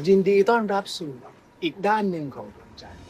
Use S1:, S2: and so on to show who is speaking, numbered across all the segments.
S1: ยินดีต้อนรับสู่อีกด้านหนึ่งของดวงจันทร์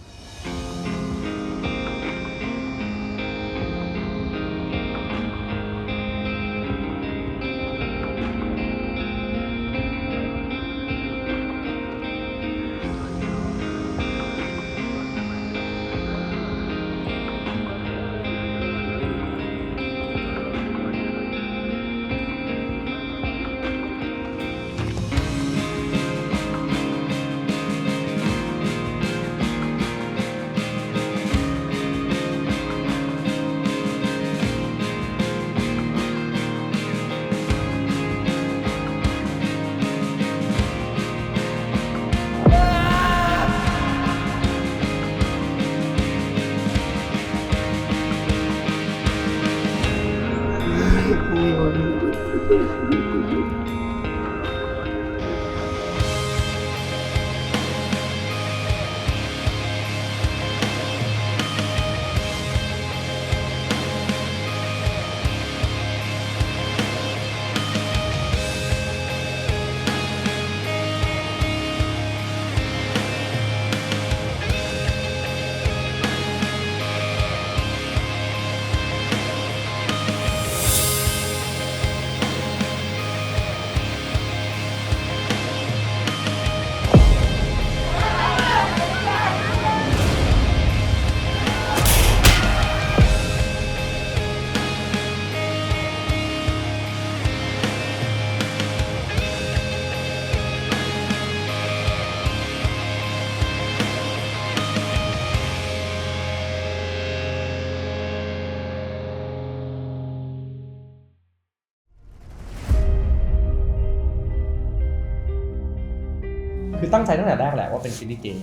S2: คือตั้งใจตั้งแต่แรกแหละว่าเป็นซีรีส์เกม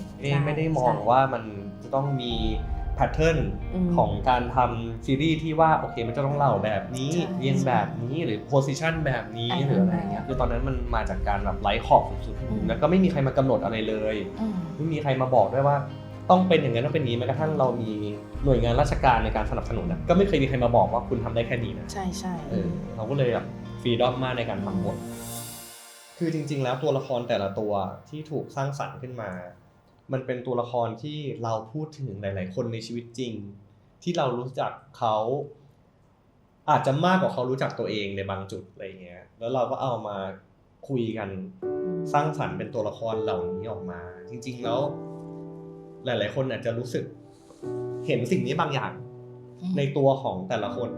S2: ไม่ได้มองว่ามันจะต้องมีแพทเทิร์นของการทำซีรีส์ที่ว่าโอเคมันจะต้องเล่าแบบนี้เรียงแบบนี้หรือโพสิชันแบบนี้หรืออะไรเงี้ยคือตอนนั้นมันมาจากการแบบไร้ขอบสุดๆแล้วก็ไม่มีใครมากำหนดอะไรเลยไม่มีใครมาบอกด้วยว่าต้องเป็นอย่างนั้นต้องเป็นนี้แม้กระทั่งเรามีหน่วยงานราชการในการสนับสนุนนะก็ไม่เคยมีใครมาบอกว่าคุณทำได้แค่นี้นะ
S3: ใช่
S2: เราก็เลยแบบฟรีดอมมากในการทำบทคือจริงๆแล้วตัวละครแต่ละตัวที่ถูกสร้างสรรค์ขึ้นมามันเป็นตัวละครที่เราพูดถึงหลายๆคนในชีวิตจริงที่เรารู้จักเขาอาจจะมากกว่าเขารู้จักตัวเองในบางจุดอะไรเงี้ยแล้วเราก็เอามาคุยกันสร้างสรรค์เป็นตัวละครเหล่านี้ออกมาจริงๆแล้วหลายๆคนอาจจะรู้สึกเห็นสิ่งนี้บางอย่างในตัวของแต่ละคน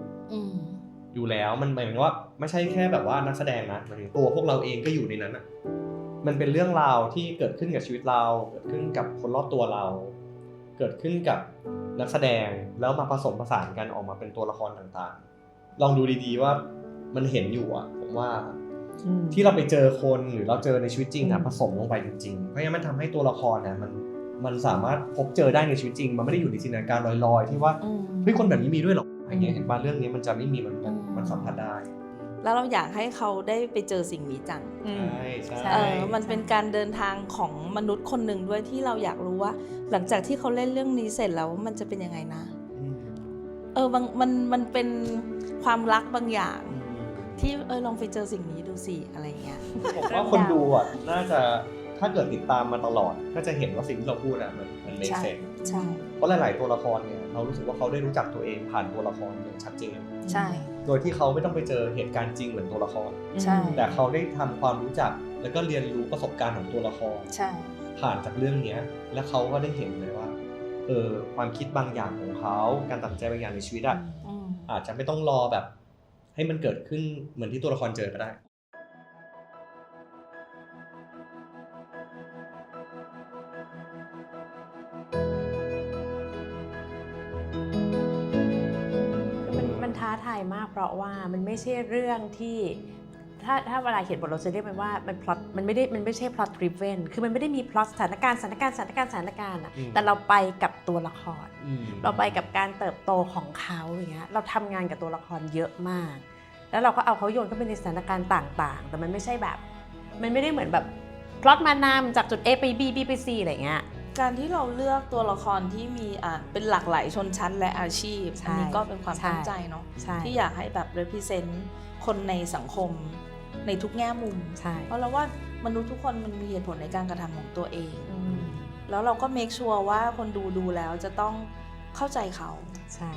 S2: อยู่แล้วมันหมายถึงว่าไม่ใช่แค่แบบว่านักแสดงนะหมายถึงตัวพวกเราเองก็อยู่ในนั้นอ่ะมันเป็นเรื่องราวที่เกิดขึ้นกับชีวิตเราเกิดขึ้นกับคนรอบตัวเราเกิดขึ้นกับนักแสดงแล้วมาผสมผสานกันออกมาเป็นตัวละครต่างๆลองดูดีๆว่ามันเห็นอยู่อ่ะผมว่าที่เราไปเจอคนหรือเราเจอในชีวิตจริงอ่ะผสมลงไปจริงๆเพราะงั้นมันทำให้ตัวละครเนี่ยมันสามารถพบเจอได้ในชีวิตจริงมันไม่ได้อยู่ในจินตนาการลอยๆที่ว่าเฮ้ยคนแบบนี้มีด้วยหรออย่างเงี้ยเห็นป่ะเรื่องนี้มันจะไม่มีมันสัมผัสได้
S3: แล้วเราอยากให้เขาได้ไปเจอสิ่งนี้จัง
S2: ใช่
S3: มันเป็นการเดินทางของมนุษย์คนหนึ่งด้วยที่เราอยากรู้ว่าหลังจากที่เขาเล่นเรื่องนี้เสร็จแล้วมันจะเป็นยังไงนะมันเป็นความรักบางอย่างที่ลองไปเจอสิ่งนี้ดูสิอะไรเงี้ย
S2: ผมว่าคนดูอ่ะน่าจะถ้าเกิดติดตามมาตลอดก็จะเห็นว่าสิ่งที่เราพูดอ่ะมันเมคเซนส์
S3: ใช่
S2: เพราะหลายๆตัวละครเนี่ยเรารู้สึกว่าเขาได้รู้จักตัวเองผ่านตัวละครอย่างชัดเจน
S3: ใช่
S2: โดยที่เขาไม่ต้องไปเจอเหตุการณ์จริงเหมือนตัวละคร
S3: ใช่
S2: แต่เขาได้ทำความรู้จักแล้วก็เรียนรู้ประสบการณ์ของตัวละคร
S3: ใช่
S2: ผ่านจากเรื่องนี้แล้วเขาก็ได้เห็นเลยว่าความคิดบางอย่างของเขาการตัดสินใจบางอย่างในชีวิตอ่ะอาจจะไม่ต้องรอแบบให้มันเกิดขึ้นเหมือนที่ตัวละครเจอก็ได้
S4: มันท้าทายมากเพราะว่ามันไม่ใช่เรื่องที่ถ้าเวลาเขียนบทเราจะเรียกมันว่ามันไม่ใช่ plot driven คือมันไม่ได้มี plot สถานการณ์อ่ะแต่เราไปกับตัวละครเราไปกับการเติบโตของเขาอย่างเงี้ยเราทำงานกับตัวละครเยอะมากแล้วเราก็เอาเขาโยนเข้าไปในสถานการณ์ต่างๆแต่มันไม่ใช่แบบมันไม่ได้เหมือนแบบพล็อตมานำจากจุด A ไป B ไป C อะไรเงี้ย
S3: การที่เราเลือกตัวละครที่มีเป็นหลากหลายชนชั้นและอาชีพอันนี้ก็เป็นความตั้งใจเนาะที่อยากให้แบบ represent คนในสังคมในทุกแง่มุมเพราะเราว่า มนุษย์ทุกคนมันมีเหตุผลในการกระทำของตัวเอง แล้วเราก็เมคชัวร์ว่าคนดูแล้วจะต้องเข้าใจเขา
S4: ใช่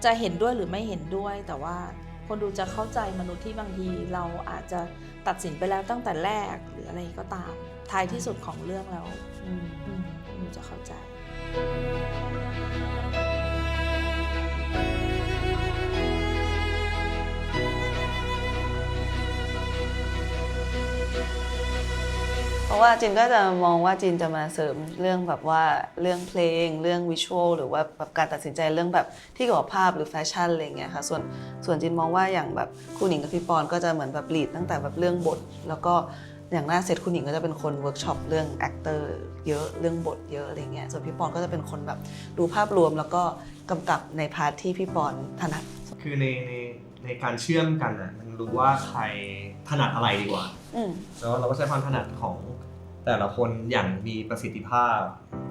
S3: จะเห็นด้วยหรือไม่เห็นด้วย แต่ว่าคนดูจะเข้าใจมนุษย์ที่บางทีเราอาจจะตัดสินไปแล้วตั้งแต่แรกหรืออะไรก็ตามท้ายที่สุดของเรื่องแล้วคนดูจะเข้าใจ
S5: เพราะว่าจินก็จะมองว่าจินจะมาเสริมเรื่องแบบว่าเรื่องเพลงเรื่องวิชวลหรือว่าแบบการตัดสินใจเรื่องแบบที่เกี่ยวกับภาพหรือแฟชั่นอะไรเงี้ยค่ะส่วนจินมองว่าอย่างแบบคุณหนิงกับพี่ปอนก็จะเหมือนแบบลีดตั้งแต่แบบเรื่องบทแล้วก็อย่างหน้าเซตคุณหนิงก็จะเป็นคนเวิร์กช็อปเรื่องแอคเตอร์เยอะเรื่องบทเยอะอะไรเงี้ยส่วนพี่ปอนก็จะเป็นคนแบบดูภาพรวมแล้วก็กำกับในพาร์ทที่พี่ปอนถนัด
S2: คือในการเชื่อมกันอ่ะมันรู้ว่าใครถนัดอะไรดีกว่าแล้วเราก็ใช้ความถนัดของแต่ละคนอย่างมีประสิทธิภาพ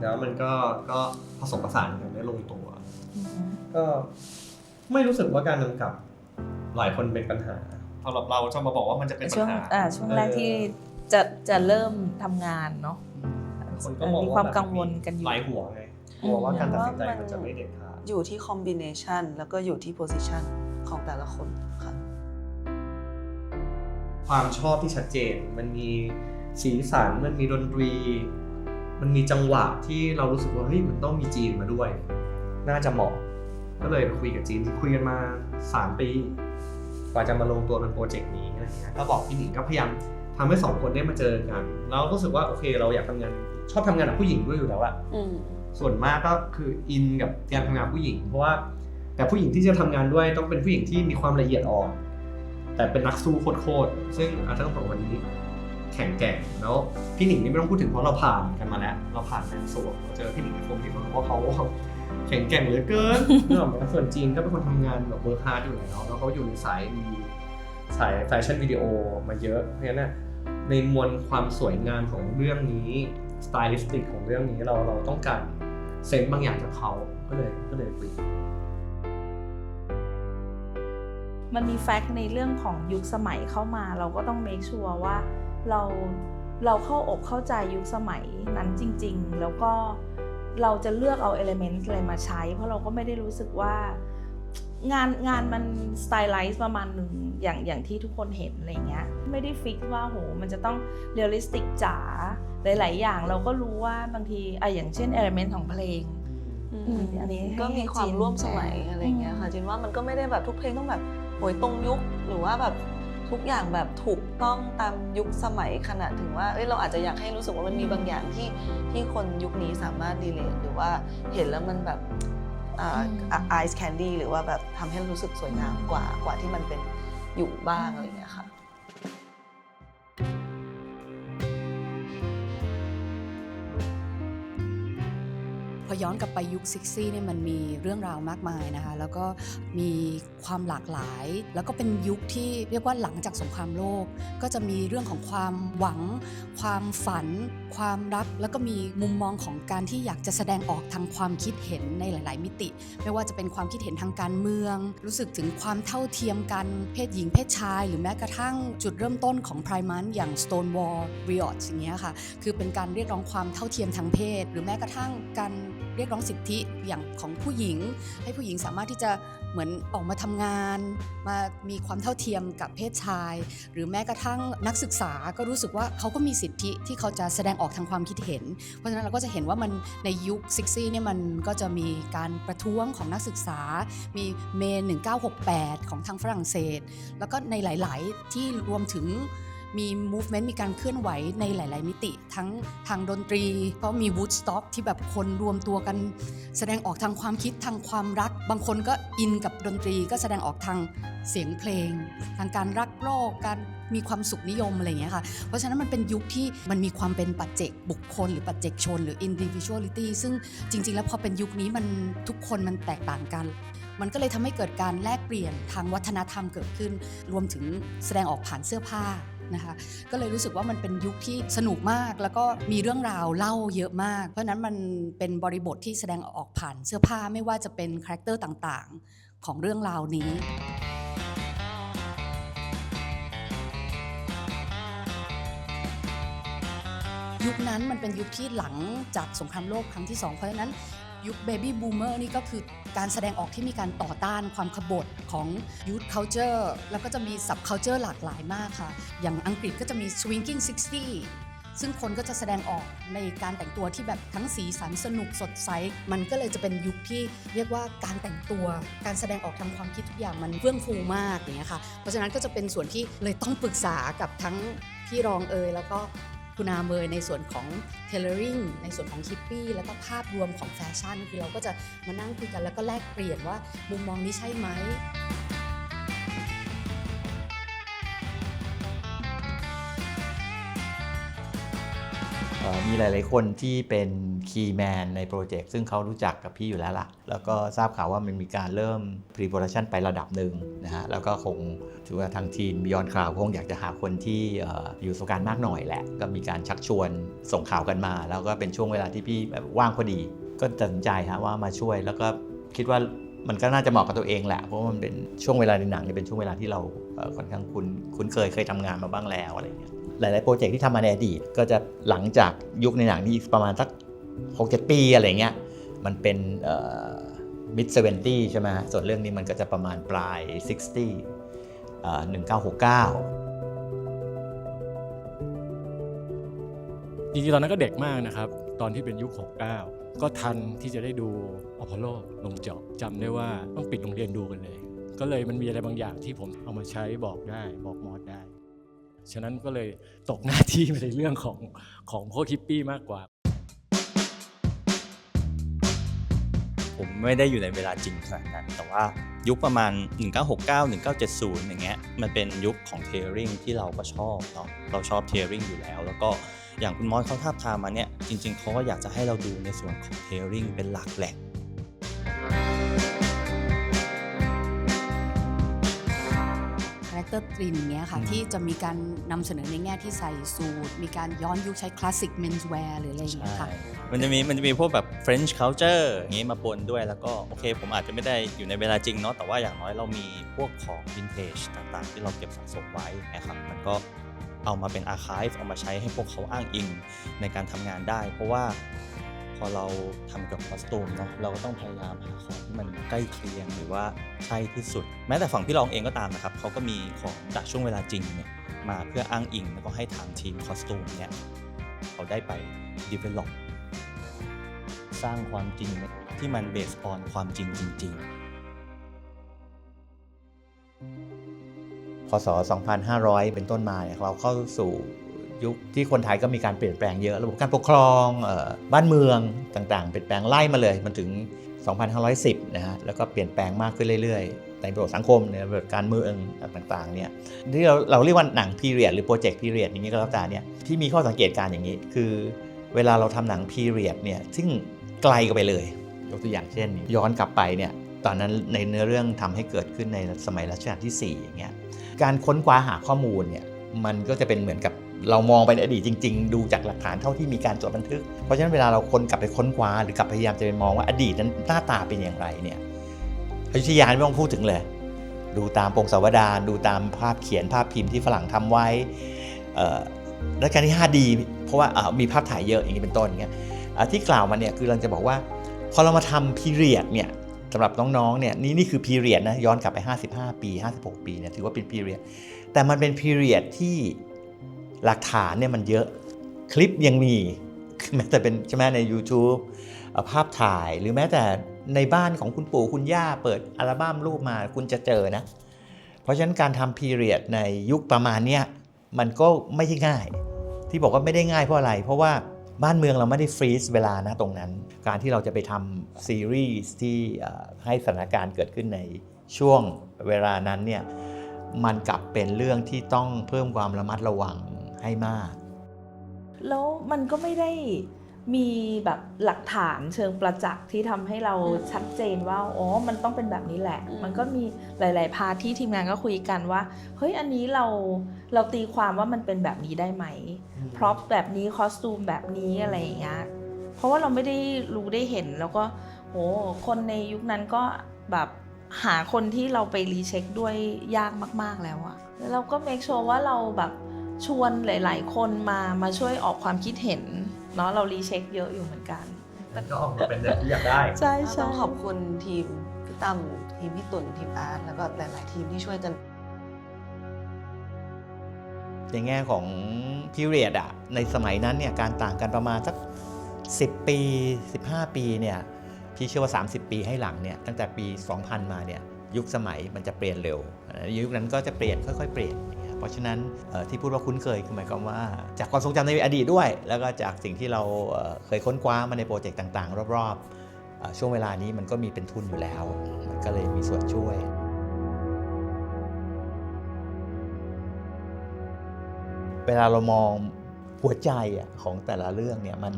S2: แล้วมันก็ผสมผสานกันได้ลงตัวก็ไม่รู้สึกว่าการกำกับหลายคนเป็นปัญหาสำหรับเราจะมาบอกว่ามันจะเป็นปัญหา
S3: ช่วงแรกที่จะเริ่มทำงานเนาะ
S2: คนก็มอง
S3: มีความกังวลกันอยู่
S2: หลายหัวไงกลัวว่าการตัดสินใจมันจะไม่เด็ดขาด
S5: อยู่ที่คอมบิเนชันแล้วก็อยู่ที่โพสิชันของแต่ละคนค่ะ
S2: ความชอบที่ชัดเจนมันมีสีสันมันมีดนตรีมันมีจังหวะที่เรารู้สึกว่าเฮ้ยมันต้องมีจีนมาด้วยน่าจะเหมาะก็เลยคุยกับจีนที่คุยกันมา3 ปีกว่าจะมาลงตัวเป็นโปรเจกต์นี้อะไรเงี้ยก็บอกพี่หนิงก็พยายามทำให้2 คนได้มาเจอกันแล้วรู้สึกว่าโอเคเราอยากทำงานชอบทำงานกับผู้หญิงด้วยอยู่แล้วอะส่วนมากก็คืออินกับการทำงานผู้หญิงเพราะว่าแต่ผู้หญิงที่จะทำงานด้วยต้องเป็นผู้หญิงที่มีความละเอียดอ่อนแต่เป็นนักสู้โคตรซึ่งอาจจะต้องบอกวันนี้แข็งแกร่งแล้วพี่หนิงนี่ไม่ต้องพูดถึงเพราะเราผ่านกันมาแล้วเราผ่านแมนโซเราเจอพี่หนิงในโฟมที่บอกว่าเขาแข็งแกร่งเหลือเกินส่วนจีนก็เป็นคนทำงานแบบเวิร์คฮาร์ดอยู่แล้วเขาอยู่ในสายแฟชั่นวิดีโอมาเยอะเพราะฉะนั้นในมวลความสวยงามของเรื่องนี้สไตลิสติกของเรื่องนี้เราต้องการเซนส์บางอย่างจากเขาก็เลยคุย
S3: มันมีแฟกต์ในเรื่องของยุคสมัยเข้ามาเราก็ต้องเมคชัวร์ว่าเราเข้าอกเข้าใจยุคสมัยนั้นจริงๆแล้วก็เราจะเลือกเอาเอลิเมนต์อะไรมาใช้เพราะเราก็ไม่ได้รู้สึกว่างานมันสไตล์ไลซ์ประมาณหนึ่งอย่างที่ทุกคนเห็นอะไรเงี้ยไม่ได้ฟิกว่าโหมันจะต้องเรียลลิสติกจ๋าหลายๆอย่างเราก็รู้ว่าบางทีอย่างเช่นเอลิเมนต์ของเพลงอันนี้
S5: ก็มีความร่วมสมัยอะไรเงี้ยค่ะจินว่ามันก็ไม่ได้แบบทุกเพลงต้องแบบโหยตรงยุคหรือว่าแบบทุกอย่างแบบถูกต้องตามยุคสมัยขนาดถึงว่าเราอาจจะอยากให้รู้สึกว่ามันมีบางอย่างที่คนยุคนี้สามารถรีเลทหรือว่าเห็นแล้วมันแบบice candy หรือว่าแบบทำให้รู้สึกสวยงามกว่าที่มันเป็นอยู่บ้างอะไรเงี้ยค่ะ
S6: พอย้อนกลับไปยุค60เนี่ยมันมีเรื่องราวมากมายนะคะแล้วก็มีความหลากหลายแล้วก็เป็นยุคที่เรียกว่าหลังจากสงครามโลกก็จะมีเรื่องของความหวังความฝันความรักแล้วก็มีมุมมองของการที่อยากจะแสดงออกทางความคิดเห็นในหลายๆมิติไม่ว่าจะเป็นความคิดเห็นทางการเมืองรู้สึกถึงความเท่าเทียมกันเพศหญิงเพศชายหรือแม้กระทั่งจุดเริ่มต้นของ Pride Month อย่าง Stonewall Riot อย่างเงี้ยค่ะคือเป็นการเรียกร้องความเท่าเทียมทางเพศหรือแม้กระทั่งการเรียกร้องสิทธิอย่างของผู้หญิงให้ผู้หญิงสามารถที่จะเหมือนออกมาทำงานมามีความเท่าเทียมกับเพศชายหรือแม้กระทั่งนักศึกษาก็รู้สึกว่าเขาก็มีสิทธิที่เขาจะแสดงออกทางความคิดเห็นเพราะฉะนั้นเราก็จะเห็นว่ามันในยุค60เนี่ยมันก็จะมีการประท้วงของนักศึกษามีเมน1968ของทางฝรั่งเศสแล้วก็ในหลายๆที่รวมถึงมี movement มีการเคลื่อนไหวในหลายๆมิติทั้งทางดนตรีก็มี Woodstock ที่แบบคนรวมตัวกันแสดงออกทางความคิดทางความรักบางคนก็อินกับดนตรีก็แสดงออกทางเสียงเพลงทางการรักโลกการมีความสุขนิยมอะไรอย่างเงี้ยค่ะเพราะฉะนั้นมันเป็นยุคที่มันมีความเป็นปัจเจกบุคคลหรือปัจเจกชนหรือ individuality ซึ่งจริงๆแล้วพอเป็นยุคนี้มันทุกคนมันแตกต่างกันมันก็เลยทำให้เกิดการแลกเปลี่ยนทางวัฒนธรรมเกิดขึ้นรวมถึงแสดงออกผ่านเสื้อผ้านะคะก็เลยรู้สึกว่ามันเป็นยุคที่สนุกมากแล้วก็มีเรื่องราวเล่าเยอะมากเพราะนั้นมันเป็นบริบทที่แสดงออกผ่านเสื้อผ้าไม่ว่าจะเป็นคาแรคเตอร์ต่างๆของเรื่องราวนี้ ยุคนั้นมันเป็นยุคที่หลังจากสงครามโลกครั้งที่ 2เพราะฉะนั้นยุค Baby Boomer นี่ก็คือการแสดงออกที่มีการต่อต้านความขบถของ Youth Culture แล้วก็จะมี Sub Culture หลากหลายมากค่ะอย่างอังกฤษก็จะมี Swinging 60 ซึ่งคนก็จะแสดงออกในการแต่งตัวที่แบบทั้งสีสันสนุกสดใสมันก็เลยจะเป็นยุคที่เรียกว่าการแต่งตัวการแสดงออกทางความคิดทุกอย่างมันเฟื่องฟูมากอย่างเงี้ยค่ะเพราะฉะนั้นก็จะเป็นส่วนที่เลยต้องปรึกษากับทั้งพี่รองแล้วก็คุณอาในส่วนของ tailoring ในส่วนของฮิปปี้แล้วก็ภาพรวมของแฟชั่นคือเราก็จะมานั่งคุยกันแล้วก็แลกเปลี่ยนว่ามุมมองนี้ใช่ไหม
S7: มีหลายๆคนที่เป็นคีย์แมนในโปรเจกต์ซึ่งเขารู้จักกับพี่อยู่แล้วล่ะแล้วก็ทราบข่าวว่ามันมีการเริ่ม pre-production ไประดับหนึ่งนะฮะแล้วก็คงถือว่าทางทีม Beyond Cloud คงอยากจะหาคนที่อยู่ประสบการณ์มากหน่อยแหละก็มีการชักชวนส่งข่าวกันมาแล้วก็เป็นช่วงเวลาที่พี่แบบว่างพอดีก็ตัดสินใจฮะว่ามาช่วยแล้วก็คิดว่ามันก็น่าจะเหมาะกับตัวเองแหละเพราะว่ามันเป็นช่วงเวลาในหนังนี่เป็นช่วงเวลาที่เราค่อนข้างคุ้นเคยทำงานมาบ้างแล้วอะไรอย่างเงี้ยหลายๆโปรเจกต์ที่ทำมาในอดีตก็จะหลังจากยุคในหนังนี่ประมาณสัก 6-7 ปีอะไรเงี้ยมันเป็นmid 70 ใช่ไหมส่วนเรื่องนี้มันก็จะประมาณปลาย 60 1969
S8: จริงๆตอนนั้นก็เด็กมากนะครับตอนที่เป็นยุค 69 ก็ทันที่จะได้ดูอพอลโลลงจอจำได้ว่าต้องปิดโรงเรียนดูกันเลยก็เลยมันมีอะไรบางอย่างที่ผมเอามาใช้บอกมอดได้ฉะนั้นก็เลยตกหน้าที่ในเรื่องของพวกฮิปปี้มากกว่า
S9: ผมไม่ได้อยู่ในเวลาจริงขนาดนั้นแต่ว่ายุคประมาณ 1969 1970 อย่างเงี้ยมันเป็นยุคของเทอริงที่เราก็ชอบเนาะเราชอบเทอริงอยู่แล้วแล้วก็อย่างคุณมอสเขาทาบทามมาเนี่ยจริงๆเขาก็อยากจะให้เราดูในส่วนของเทอริงเป็นหลักแหละ
S6: คาแรคเตอร์ตรินเงี้ยค่ะที่จะมีการนำเสนอในแง่ที่ใส่สูทมีการย้อนยุคใช้คลาสสิกเมนส์แวร์หรืออะไรอย่างเงี้ยค่ะ
S9: มันจะมีพวกแบบ French culture อย่างงี้มาปนด้วยแล้วก็โอเคผมอาจจะไม่ได้อยู่ในเวลาจริงเนาะแต่ว่าอย่างน้อยเรามีพวกของ vintage ต่างๆที่เราเก็บสะสมไว้นะครับมันก็เอามาเป็นอาร์ไคฟ์เอามาใช้ให้พวกเขาอ้างอิงในการทำงานได้เพราะว่าพอเราทำกับคอสตูมเนาะเราก็ต้องพยายามหาของที่มันใกล้เคียงหรือว่าใช่ที่สุดแม้แต่ฝั่งพี่รองเองก็ตามนะครับเขาก็มีของจากช่วงเวลาจริงเนี่ยมาเพื่ออ้างอิงแล้วก็ให้ทางทีมคอสตูมเนี่ยเขาได้ไป develop สร้างความจริงที่มันเบสออนความจริงจริงๆ
S7: พศ 2500 เป็นต้นมาเนี่ยเราเข้าสู่ยุคที่คนไทยก็มีการเปลี่ยนแปลงเยอะระบบการปกครองบ้านเมืองต่างๆเปลี่ยนแปลงไล่มาเลยมันถึง 2510 นะฮะแล้วก็เปลี่ยนแปลงมากขึ้นเรื่อยๆในระบบสังคมในระบบการเมืองต่างๆเนี่ยที่เราเรียกว่าหนังพีเรียดหรือโปรเจกต์พีเรียดอย่างนี้ก็แล้วแต่เนี่ยที่มีข้อสังเกตการอย่างนี้คือเวลาเราทำหนังพีเรียดเนี่ยซึ่งไกลกันไปเลยยกตัวอย่างเช่นย้อนกลับไปเนี่ยตอนนั้นในเนื้อเรื่องทำให้เกิดขึ้นในสมัยรัชกาลที่4อย่างเงี้ยการค้นคว้าหาข้อมูลเนี่ยมันก็จะเป็นเหมือนกับเรามองไปในอดีตจริงๆดูจากหลักฐานเท่าที่มีการจดบันทึกเพราะฉะนั้นเวลาเรากลับไปค้นคว้าหรือกลับพยายามจะไปมองว่าอดีตนั้นหน้าตาเป็นอย่างไรเนี่ยอยุธยาไม่ต้องพูดถึงเลยดูตามพงศาวดารดูตามภาพเขียนภาพพิมพ์ที่ฝรั่งทำไว้รัชกาลที่5ดีเพราะว่ามีภาพถ่ายเยอะอย่างนี้เป็นต้นเงี้ยที่กล่าวมาเนี่ยคือเราจะบอกว่าพอเรามาทำพีเรียดเนี่ยสำหรับน้องๆเนี่ยนี่คือพีเรียดนะย้อนกลับไป55 ปี56 ปีเนี่ยถือว่าเป็นพีเรียดแต่มันเป็นพีเรียดที่หลักฐานเนี่ยมันเยอะคลิปยังมีแม้แต่เป็นใช่ไหมใน YouTube ภาพถ่ายหรือแม้แต่ในบ้านของคุณปู่คุณย่าเปิดอัลบั้มรูปมาคุณจะเจอนะเพราะฉะนั้นการทำพีเรียดในยุคประมาณเนี้ยมันก็ไม่ใช่ง่ายที่บอกว่าไม่ได้ง่ายเพราะอะไรเพราะว่าบ้านเมืองเราไม่ได้ฟรีซเวลานะตรงนั้นการที่เราจะไปทำซีรีส์ที่ให้สถานการณ์เกิดขึ้นในช่วงเวลานั้นเนี่ยมันกลับเป็นเรื่องที่ต้องเพิ่มความระมัดระวังให้มาก
S3: แล้วมันก็ไม่ได้มีแบบหลักฐานเชิงประจักษ์ที่ทำให้เราชัดเจนว่าอ๋อมันต้องเป็นแบบนี้แหละมันก็มีหลายๆพาร์ทที่ทีมงานก็คุยกันว่าเฮ้ยอันนี้เราตีความว่ามันเป็นแบบนี้ได้ไหมพร็อพแบบนี้คอสตูมแบบนี้อะไรอย่างเงี้ยเพราะว่าเราไม่ได้รู้ได้เห็นแล้วก็โหคนในยุคนั้นก็แบบหาคนที่เราไปรีเช็คด้วยยากมากๆแล้วอะแล้วเราก็เมคชัวร์ว่าเราแบบ ชวนหลายๆคนมาช่วยออกความคิดเห็นเนาะเรารีเช็คเยอะอยู่เหมือนกัน
S2: ก็ออกมาเป็นแบบที่อยากได้
S3: ใช่
S5: ต้องขอบคุณทีมพี่ตั้มทีมพี่ตุ่นทีมอาร์ตแล้วก็หลาย ๆ ทีมที่ช่วยกัน
S7: ในแง่ของ period อะในสมัยนั้นเนี่ยการต่างกันประมาณสัก10 ปี 15 ปีเนี่ยพี่เชื่อว่า30 ปีให้หลังเนี่ยตั้งแต่ปี 2000 มาเนี่ยยุคสมัยมันจะเปลี่ยนเร็วยุคนั้นก็จะเปลี่ยนค่อยๆเปลี่ยนเพราะฉะนั้นที่พูดว่าคุ้นเคยคือหมายความว่าจากความทรงจำในอดีตด้วยแล้วก็จากสิ่งที่เราเคยค้นคว้ามาในโปรเจกต์ต่างๆรอบๆช่วงเวลานี้มันก็มีเป็นทุนอยู่แล้วมันก็เลยมีส่วนช่วยเวลาเรามองหัวใจของแต่ละเรื่องเนี่ยมั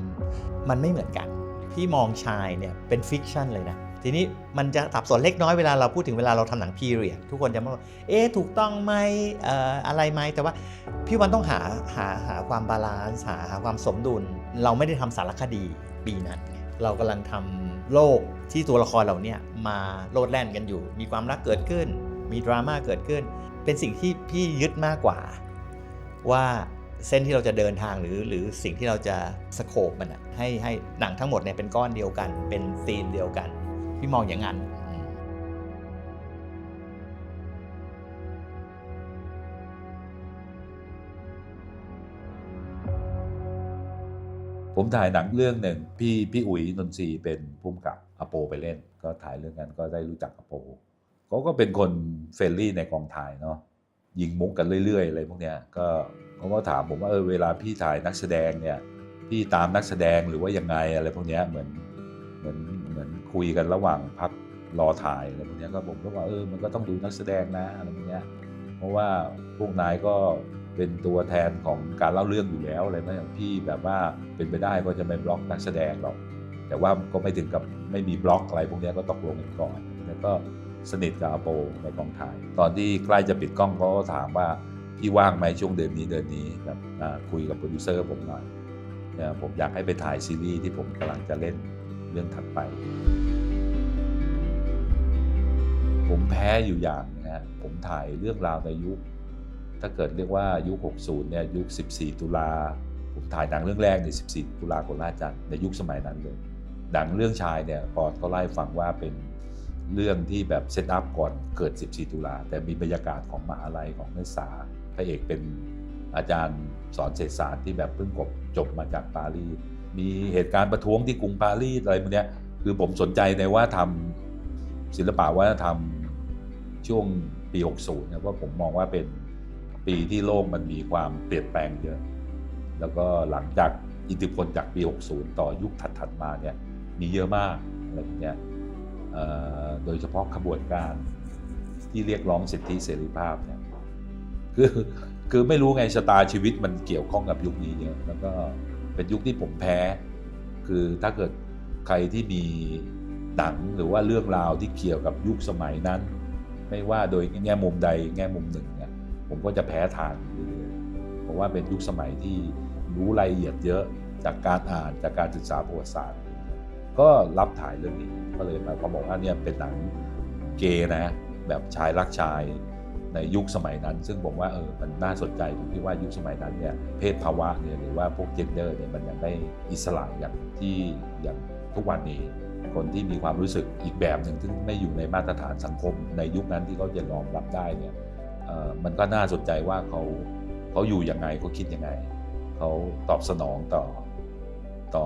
S7: นไม่เหมือนกันพี่มองชายเนี่ยเป็นฟิกชันเลยนะทีนี้มันจะสับสนเล็กน้อยเวลาเราพูดถึงเวลาเราทำหนังพีเรียดทุกคนจะมองว่าถูกต้องไหมอะไรไหมแต่ว่าพี่วันต้องหาความบาลานซ์หาความสมดุลเราไม่ได้ทำสารคดีปีนั้นเรากำลังทำโลกที่ตัวละครเหล่านี้มาโลดแล่นกันอยู่มีความรักเกิดขึ้นมีดราม่าเกิดขึ้นเป็นสิ่งที่พี่ยึดมากกว่าว่าเส้นที่เราจะเดินทางหรือสิ่งที่เราจะสโคปมันให้หนังทั้งหมดเนี่ยเป็นก้อนเดียวกันเป็นธีมเดียวกันพี่มองอย่างนั้น
S10: ผมถ่ายหนังเรื่องหนึ่งพี่อุ๋ยนนทรีเป็นผู้กำกับอโปไปเล่นก็ถ่ายเรื่องนั้นก็ได้รู้จักอโปเขาก็เป็นคนเฟรนลี่ในกองถ่ายเนาะยิงมุกกันเรื่อยๆอะไรพวกเนี้ยก็เขาก็ถามผมว่าเวลาพี่ถ่ายนักแสดงเนี่ยพี่ตามนักแสดงหรือว่ายังไงอะไรพวกเนี้ยเหมือนคุยกันระหว่างพักรอถ่ายอะไรพวกเนี้ยก็ผมก็ว่ามันก็ต้องดูนักแสดงนะอะไรพวกเนี้ยเพราะว่าพวกนายก็เป็นตัวแทนของการเล่าเรื่องอยู่แล้วอะไรอย่างพี่แบบว่าเป็นไปได้ก็จะไม่บล็อกนักแสดงหรอกแต่ว่าก็ไม่ถึงกับไม่มีบล็อกอะไรพวกนี้ก็ตกลงกันก่อนแล้วก็สนิทกับอโปในกองถ่ายตอนที่ใกล้จะปิดกล้องเขาก็ถามว่าพี่ว่างไหมช่วงเดือนนี้แบบคุยกับโปรดิวเซอร์ผมหน่อยผมอยากให้ไปถ่ายซีรีส์ที่ผมกำลังจะเล่นเรื่องถัดไปผมแพ้อยู่อย่างนะผมถ่ายเรื่องราวในยุคถ้าเกิดเรียกว่ายุค 60 เนี่ยยุค 14 ตุลาผมถ่ายหนังเรื่องแรกใน 14 ตุลาโคราชจันทร์ในยุคสมัยนั้นเลยหนังเรื่องชายเนี่ยปอดเขาไล่ฟังว่าเป็นเรื่องที่แบบเซตอัพก่อนเกิด 14 ตุลาแต่มีบรรยากาศของมหาลัยของนักศึกษาพระเอกเป็นอาจารย์สอนเศรษฐศาสตร์ที่แบบเพิ่งจบมาจากปารีสมีเหตุการณ์ประท้วงที่กรุงปารีสอะไรพวกนี้คือผมสนใจในว่าทำศิลปะวัฒนธรรมช่วงปี 60 นะเพราะผมมองว่าเป็นปีที่โลกมันมีความเปลี่ยนแปลงเยอะแล้วก็หลังจากอิทธิพลจากปี 60 ต่อยุคถัดมาเนี่ยมีเยอะมากอะไรพวกนี้โดยเฉพาะขบวนการที่เรียกร้องสิทธิเสรีภาพเนี่ยคือไม่รู้ไงชะตาชีวิตมันเกี่ยวข้องกับยุคนี้เยอะแล้วก็เป็นยุคที่ผมแพ้คือถ้าเกิดใครที่มีหนังหรือว่าเรื่องราวที่เกี่ยวกับยุคสมัยนั้นไม่ว่าโดยแง่มุมใดแง่มุมหนึ่งเนี่ยผมก็จะแพ้ทางเพราะว่าเป็นยุคสมัยที่รู้รายละเอียดเยอะจากการอ่านจากการศึกษาประวัติศาสตร์ก็รับถ่ายเรื่องนี้ก็เลยมาเขาบอกว่าเนี่ยเป็นหนังเกย์นะแบบชายรักชายในยุคสมัยนั้นซึ่งผมว่ามันน่าสนใจตรงที่ว่ายุคสมัยนั้นเนี่ยเพศภาวะเนี่ยหรือว่าพวกเจนเดอร์เนี่ยมันยังไม่อิสระอย่างทุกวันนี้คนที่มีความรู้สึกอีกแบบหนึ่งที่ไม่อยู่ในมาตรฐานสังคมในยุคนั้นที่เขาจะรองรับได้เนี่ยมันก็น่าสนใจว่าเขาอยู่ยังไงเขาคิดยังไงเขาตอบสนองต่อ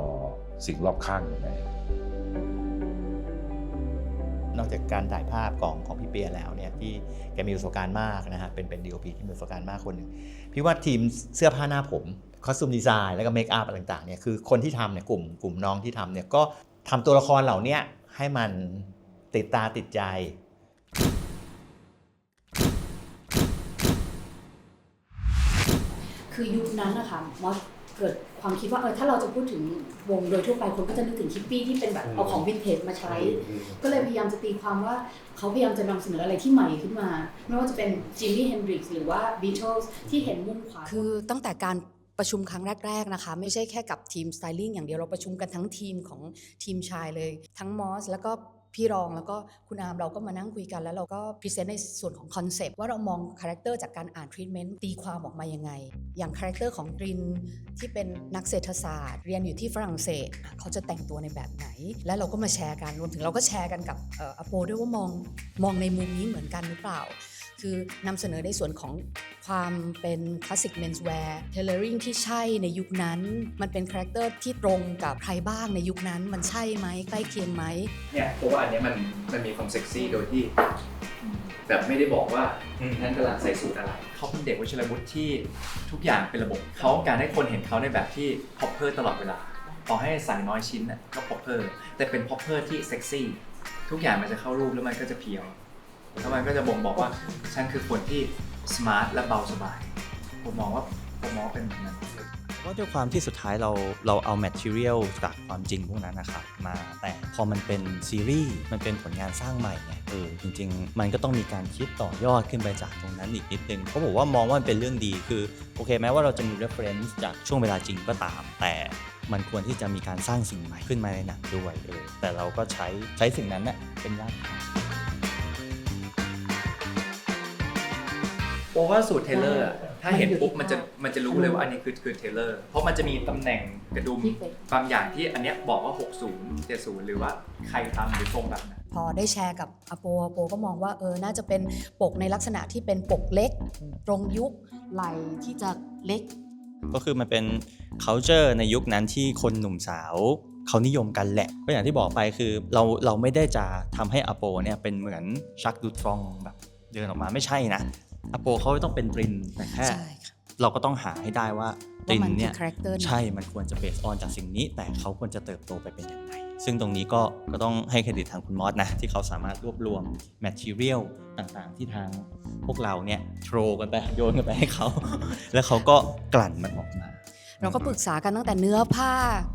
S10: สิ่งรอบข้างยังไง
S7: นอกจากการถ่ายภาพของพี่เปียแล้วเนี่ยที่แกมีประสบการณ์มากนะฮะเป็น DOP ที่มีประสบการณ์มากคนหนึ่งพี่ว่าทีมเสื้อผ้าหน้าผมคอสตูมดีไซน์แล้วก็เมคอัพอะไรต่างๆเนี่ยคือคนที่ทำเนี่ยกลุ่มน้องที่ทำเนี่ยก็ทำตัวละครเหล่านี้ให้มันติดตาติดใจ
S6: คือยุคนั้นนะคะมอสเกิดความคิดว่าถ้าเราจะพูดถึงวงโดยทั่วไปคนก็จะนึกถึงฮิปปี้ที่เป็นแบบเอาของวินเทจมาใช้ก็เลยพยายามจะตีความว่าเขาพยายามจะนำเสนออะไรที่ใหม่ขึ้นมาไม่ว่าจะเป็นจิมมี่เฮนดริกซ์หรือว่าบีเทิลส์ที่เห็นมุมขวาคือตั้งแต่การประชุมครั้งแรกๆนะคะไม่ใช่แค่กับทีมสไตลิ่งอย่างเดียวเราประชุมกันทั้งทีมของทีมชายเลยทั้งมอสแล้วก็ พี่รองแล้วก็คุณอาร์มเราก็มานั่งคุยกันแล้วเราก็พรีเซนต์ในส่วนของคอนเซปต์ว่าเรามองคาแรคเตอร์จากการอ่านทรีทเมนต์ตีความออกมายังไงอย่างคาแรคเตอร์ของรินที่เป็นนักเศรษฐศาสตร์เรียนอยู่ที่ฝรั่งเศสเขาจะแต่งตัวในแบบไหนและเราก็มาแชร์กันรวมถึงเราก็แชร์กันกับอโปด้วยว่ามองในมุมนี้เหมือนกันหรือเปล่าคือนำเสนอในส่วนของความเป็นคลาสสิกเมนส์แวร์เทเลอริงที่ใช่ในยุคนั้นมันเป็นคาแรคเตอร์ที่ตรงกับใครบ้างในยุคนั้นมันใช่ไหมใกล้เคียงไหม
S11: เนี่ยเพราะว่าอันนี้มันมีความเซ็กซี่โดยที่แบบไม่ได้บอกว่านั่นกำลังใส่สูทอะไรเขาเป็นเด็กวชิรวุฒิที่ทุกอย่างเป็นระบบเขาการให้คนเห็นเขาในแบบที่พ็อปเปอร์ตลอดเวลาต่อให้ใส่น้อยชิ้นก็พ็อปเปอร์แต่เป็นพ็อปเปอร์ที่เซ็กซี่ทุกอย่างมันจะเข้ารูปแล้วมันก็จะเพียวแล้วมันก็จะบ่งบอกว่าฉันคือคนที่สมาร์ทและเบาสบายผมมองว่าเป็นแบบนั้น
S9: ก็ด้วยความที่สุดท้ายเราเอาแมททีเรียลจากความจริงพวกนั้นนะครับมาแต่พอมันเป็นซีรีส์มันเป็นผลงานสร้างใหม่ไงจริงๆมันก็ต้องมีการคิดต่อยอดขึ้นไปจากตรงนั้นอีกนิดนึงเพราะผมว่ามองว่ามันเป็นเรื่องดีคือโอเคแม้ว่าเราจะมี reference จากช่วงเวลาจริงก็ตามแต่มันควรที่จะมีการสร้างสิ่งใหม่ขึ้นมาในหนังด้วยแต่เราก็ใช้สิ่งนั้นน่ะเป็นรากฐาน
S11: เพราะว่าสูตรเทเลอร์ถ้าเห็นปุ๊บมันจะรู้เลยว่าอันนี้คือเทเลอร์เพราะมันจะมีตำแหน่งกระดุมบางอย่างที่อันเนี้ยบอกว่า60 70หรือว่าใครทำหรือทรงแบบนั้น
S6: พอได้แชร์กับอโปก็มองว่าน่าจะเป็นปกในลักษณะที่เป็นปกเล็กตรงยุคไหลที่จะเล็ก
S9: ก็คือมันเป็น culture ในยุคนั้นที่คนหนุ่มสาวเขานิยมกันแหละก็อย่างที่บอกไปคือเราไม่ได้จะทำให้อโปเนี่ยเป็นเหมือนชักดูตรองแบบเดินออกมาไม่ใช่นะอโปเขาต้องเป็นรินแต่แค่เราก็ต้องหาให้ได้ว่ารินเนี่ยใช่มันควรจะเบสออนจากสิ่งนี้แต่เขาควรจะเติบโตไปเป็นยังไงซึ่งตรงนี้ก็ต้องให้เครดิตทางคุณมอสนะที่เขาสามารถรวบรวมแมททีเรียลต่างๆที่ทางพวกเราเนี่ยโทรกันไปโยนกันไปให้เขา แล้วเขาก็กลั่นมันออกมา
S6: เราก็ปรึกษากันตั้งแต่เนื้อผ้า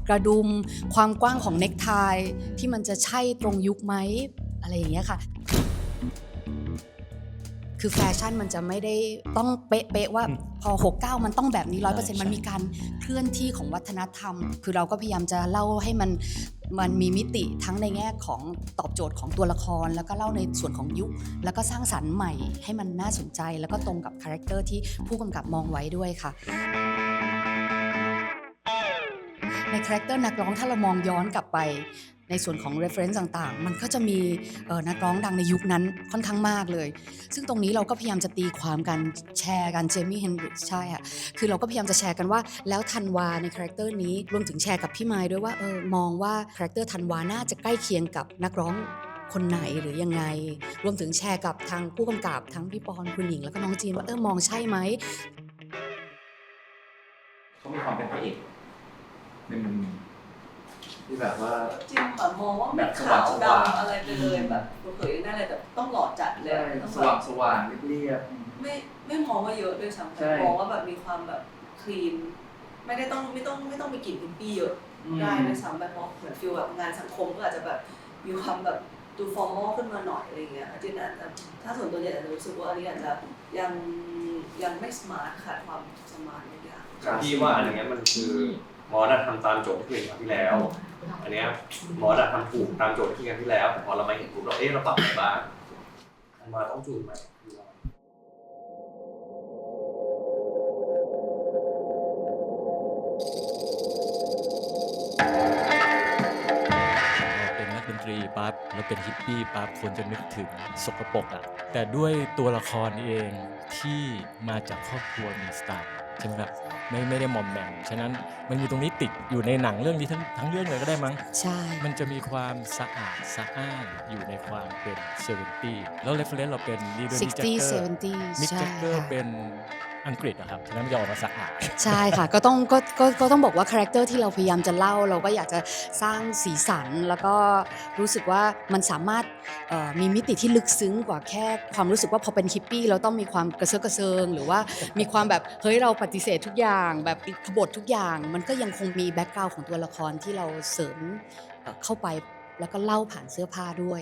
S6: กระดุมความกว้างของเน็กไทที่มันจะใช่ตรงยุคไหมอะไรอย่างเงี้ยค่ะคือแฟชั่นมันจะไม่ได้ต้องเป๊ะๆว่าพอ69มันต้องแบบนี้ 100% มันมีการเคลื่อนที่ของวัฒนธรรมคือเราก็พยายามจะเล่าให้มันมีมิติทั้งในแง่ของตอบโจทย์ของตัวละครแล้วก็เล่าในส่วนของยุคแล้วก็สร้างสรรค์ใหม่ให้มันน่าสนใจแล้วก็ตรงกับคาแรคเตอร์ที่ผู้กำกับมองไว้ด้วยค่ะในคาแรคเตอร์นักร้องถ้าเรามองย้อนกลับไปในส่วนของ reference ต่างๆมันก็จะมีนักร้องดังในยุคนั้นค่อนข้างมากเลยซึ่งตรงนี้เราก็พยายามจะตีความกันแชร์กันเจมี่เฮนริกใช่ค่ะคือเราก็พยายามจะแชร์กันว่าแล้วธันวาในคาแรคเตอร์นี้รวมถึงแชร์กับพี่ไมค์ด้วยว่ามองว่าคาแรคเตอร์ธันวาน่าจะใกล้เคียงกับนักร้องคนไหนหรือยังไงรวมถึงแชร์กับทางผู้กำกับทั้งพี่ปอนคุณหญิงแล้วก็น้องจีนว่ามองใช่ไหม
S11: เขามีความเป็นพระเอกในมุมที่แบบว่า
S5: จริงแบบมองว่าแบบขาวดำอะไรไปเลยแบบเผยได้เลยแต่ต้องหล่อจัดเลยต้อง
S11: สว่างเรียบ
S5: ไม่มองว่าเยอะด้วยซ้ำแต่มองว่าแบบมีความแบบคลีนไม่ต้องมีกลิ่นพิมปี้เยอะได้ด้วยซ้ำแบบเหมือนฟีลแบบงานสังคมก็อาจจะแบบมีความแบบดูฟอร์มอลขึ้นมาหน่อยอะไรเงี้ยจริงๆแต่ถ้าส่วนตัวเนี่ยอาจจะรู้สึกว่าอันนี้อาจจะยังไม่สมาร์ทขาดความสมาร์ทบางอย่าง
S2: พี่ว่าอันนี้มันคือหมอทำตามโจทย์ที่คุยกันที่แล้วอันนี้หมอทำถูกตามโจทย์ที่คุยกันที่แล้วแต่พอเรามาเห็นปุ๊บเราเราปรับอะไรบ้างมาต้องจูนไหม
S8: เป็นนักดนตรีปั๊บแล้วเป็นฮิปปี้ปั๊บคนจะนึกถึงสกปรกอ่ะแต่ด้วยตัวละครเองที่มาจากครอบครัวมีสไตล์ใช่ไหมครับไม่ได้มอมแมมฉะนั้นมันมีตรงนี้ติดอยู่ในหนังเรื่องนี้ทั้งเรื่องเลยก็ได้มั้ง
S6: ใช่
S8: มันจะมีความสะอาดสะอ้านอยู่ในความเป็น70แล้วเรฟเฟอเรนซ์เราเป็นนี่ด้วย
S6: 60 70
S8: มิกแจ็คเกอร์เป็นอังกฤษอะครับฉะนั้นมันจะออกมาสะอาด
S6: ใช่ค่ะก็ต้องบอกว่าคาแรคเตอร์ที่เราพยายามจะเล่าเราก็อยากจะสร้างสีสันแล้วก็รู้สึกว่ามันสามารถมีมิติที่ลึกซึ้งกว่าแค่ความรู้สึกว่าพอเป็นฮิปปี้เราต้องมีความกระเซาะกระเซิงหรือว่ามีความแบบเฮ้ยเราปฏิเสธทุกอย่างแบบขบฏทุกอย่างมันก็ยังคงมีแบ็คกราวด์ของตัวละครที่เราเสริมเข้าไปแล้วก็เล่าผ่านเสื้อผ้าด้วย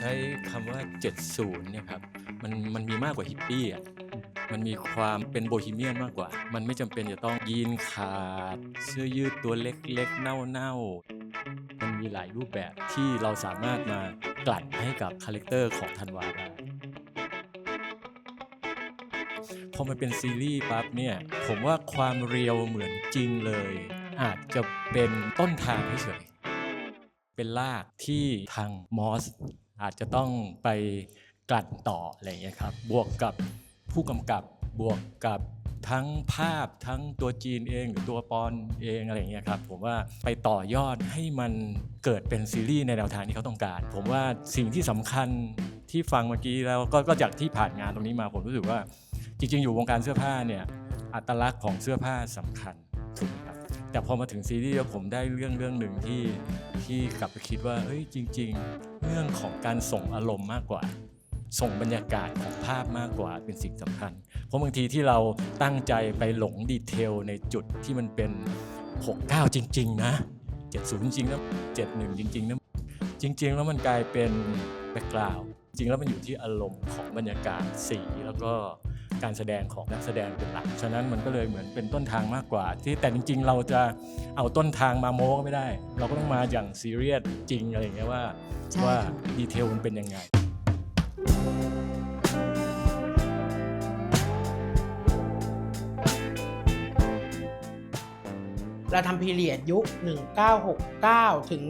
S8: ใช้คำว่า70เนี่ยครับมันมีมากกว่าฮิปปี้อ่ะ มันมีความเป็นโบฮีเมียนมากกว่า มันไม่จำเป็นจะต้องยีนขาด เสื้อยืดตัวเล็กๆ เน่าๆ มันมีหลายรูปแบบที่เราสามารถมากลั่นให้กับคาแรคเตอร์ของธันวาได้ พอมันเป็นซีรีส์ปั๊บเนี่ย ผมว่าความเรียวเหมือนจริงเลย อาจจะเป็นต้นทางเฉยๆเป็นรากที่ทางมอสอาจจะต้องไปกลั่นต่ออะไรอย่างเงี้ยครับ บวกกับผู้กำกับบวกกับทั้งภาพทั้งตัวจีนเองหรือตัวปอนเองอะไรอย่างเงี้ยครับผมว่าไปต่อยอดให้มันเกิดเป็นซีรีส์ในแนวทางที่เขาต้องการ ผมว่าสิ่งที่สำคัญที่ฟังเมื่อกี้แล้วก็จากที่ผ่านงานตรงนี้มาผมรู้สึกว่าจริงๆอยู่วงการเสื้อผ้าเนี่ยอัตลักษณ์ของเสื้อผ้าสำคัญถูกไหมครับแต่พอมาถึงซีรีส์แล้วผมได้เรื่องหนึ่งที่กลับไปคิดว่าเฮ้ยจริงๆเรื่องของการส่งอารมณ์มากกว่าส่งบรรยากาศของภาพมากกว่าเป็นสิ่งสำคัญเพราะบางทีที่เราตั้งใจไปหลงดีเทลในจุดที่มันเป็น69จริงๆนะ70จริงๆนะ71จริงๆนะจริงๆแล้วมันกลายเป็นแบ็คกราวด์จริงแล้วมันอยู่ที่อารมณ์ของบรรยากาศสีแล้วก็การแสดงของนักแสดงเป็นหลักฉะนั้นมันก็เลยเหมือนเป็นต้นทางมากกว่าที่แต่จริงๆเราจะเอาต้นทางมาโม้ก็ไม่ได้เราก็ต้องมาอย่างซีเรียสจริงอะไรอย่างเงี้ยว่าดีเทลมันเป็นยังไง
S12: เราทำพีเรียดยุค 1969 ถึง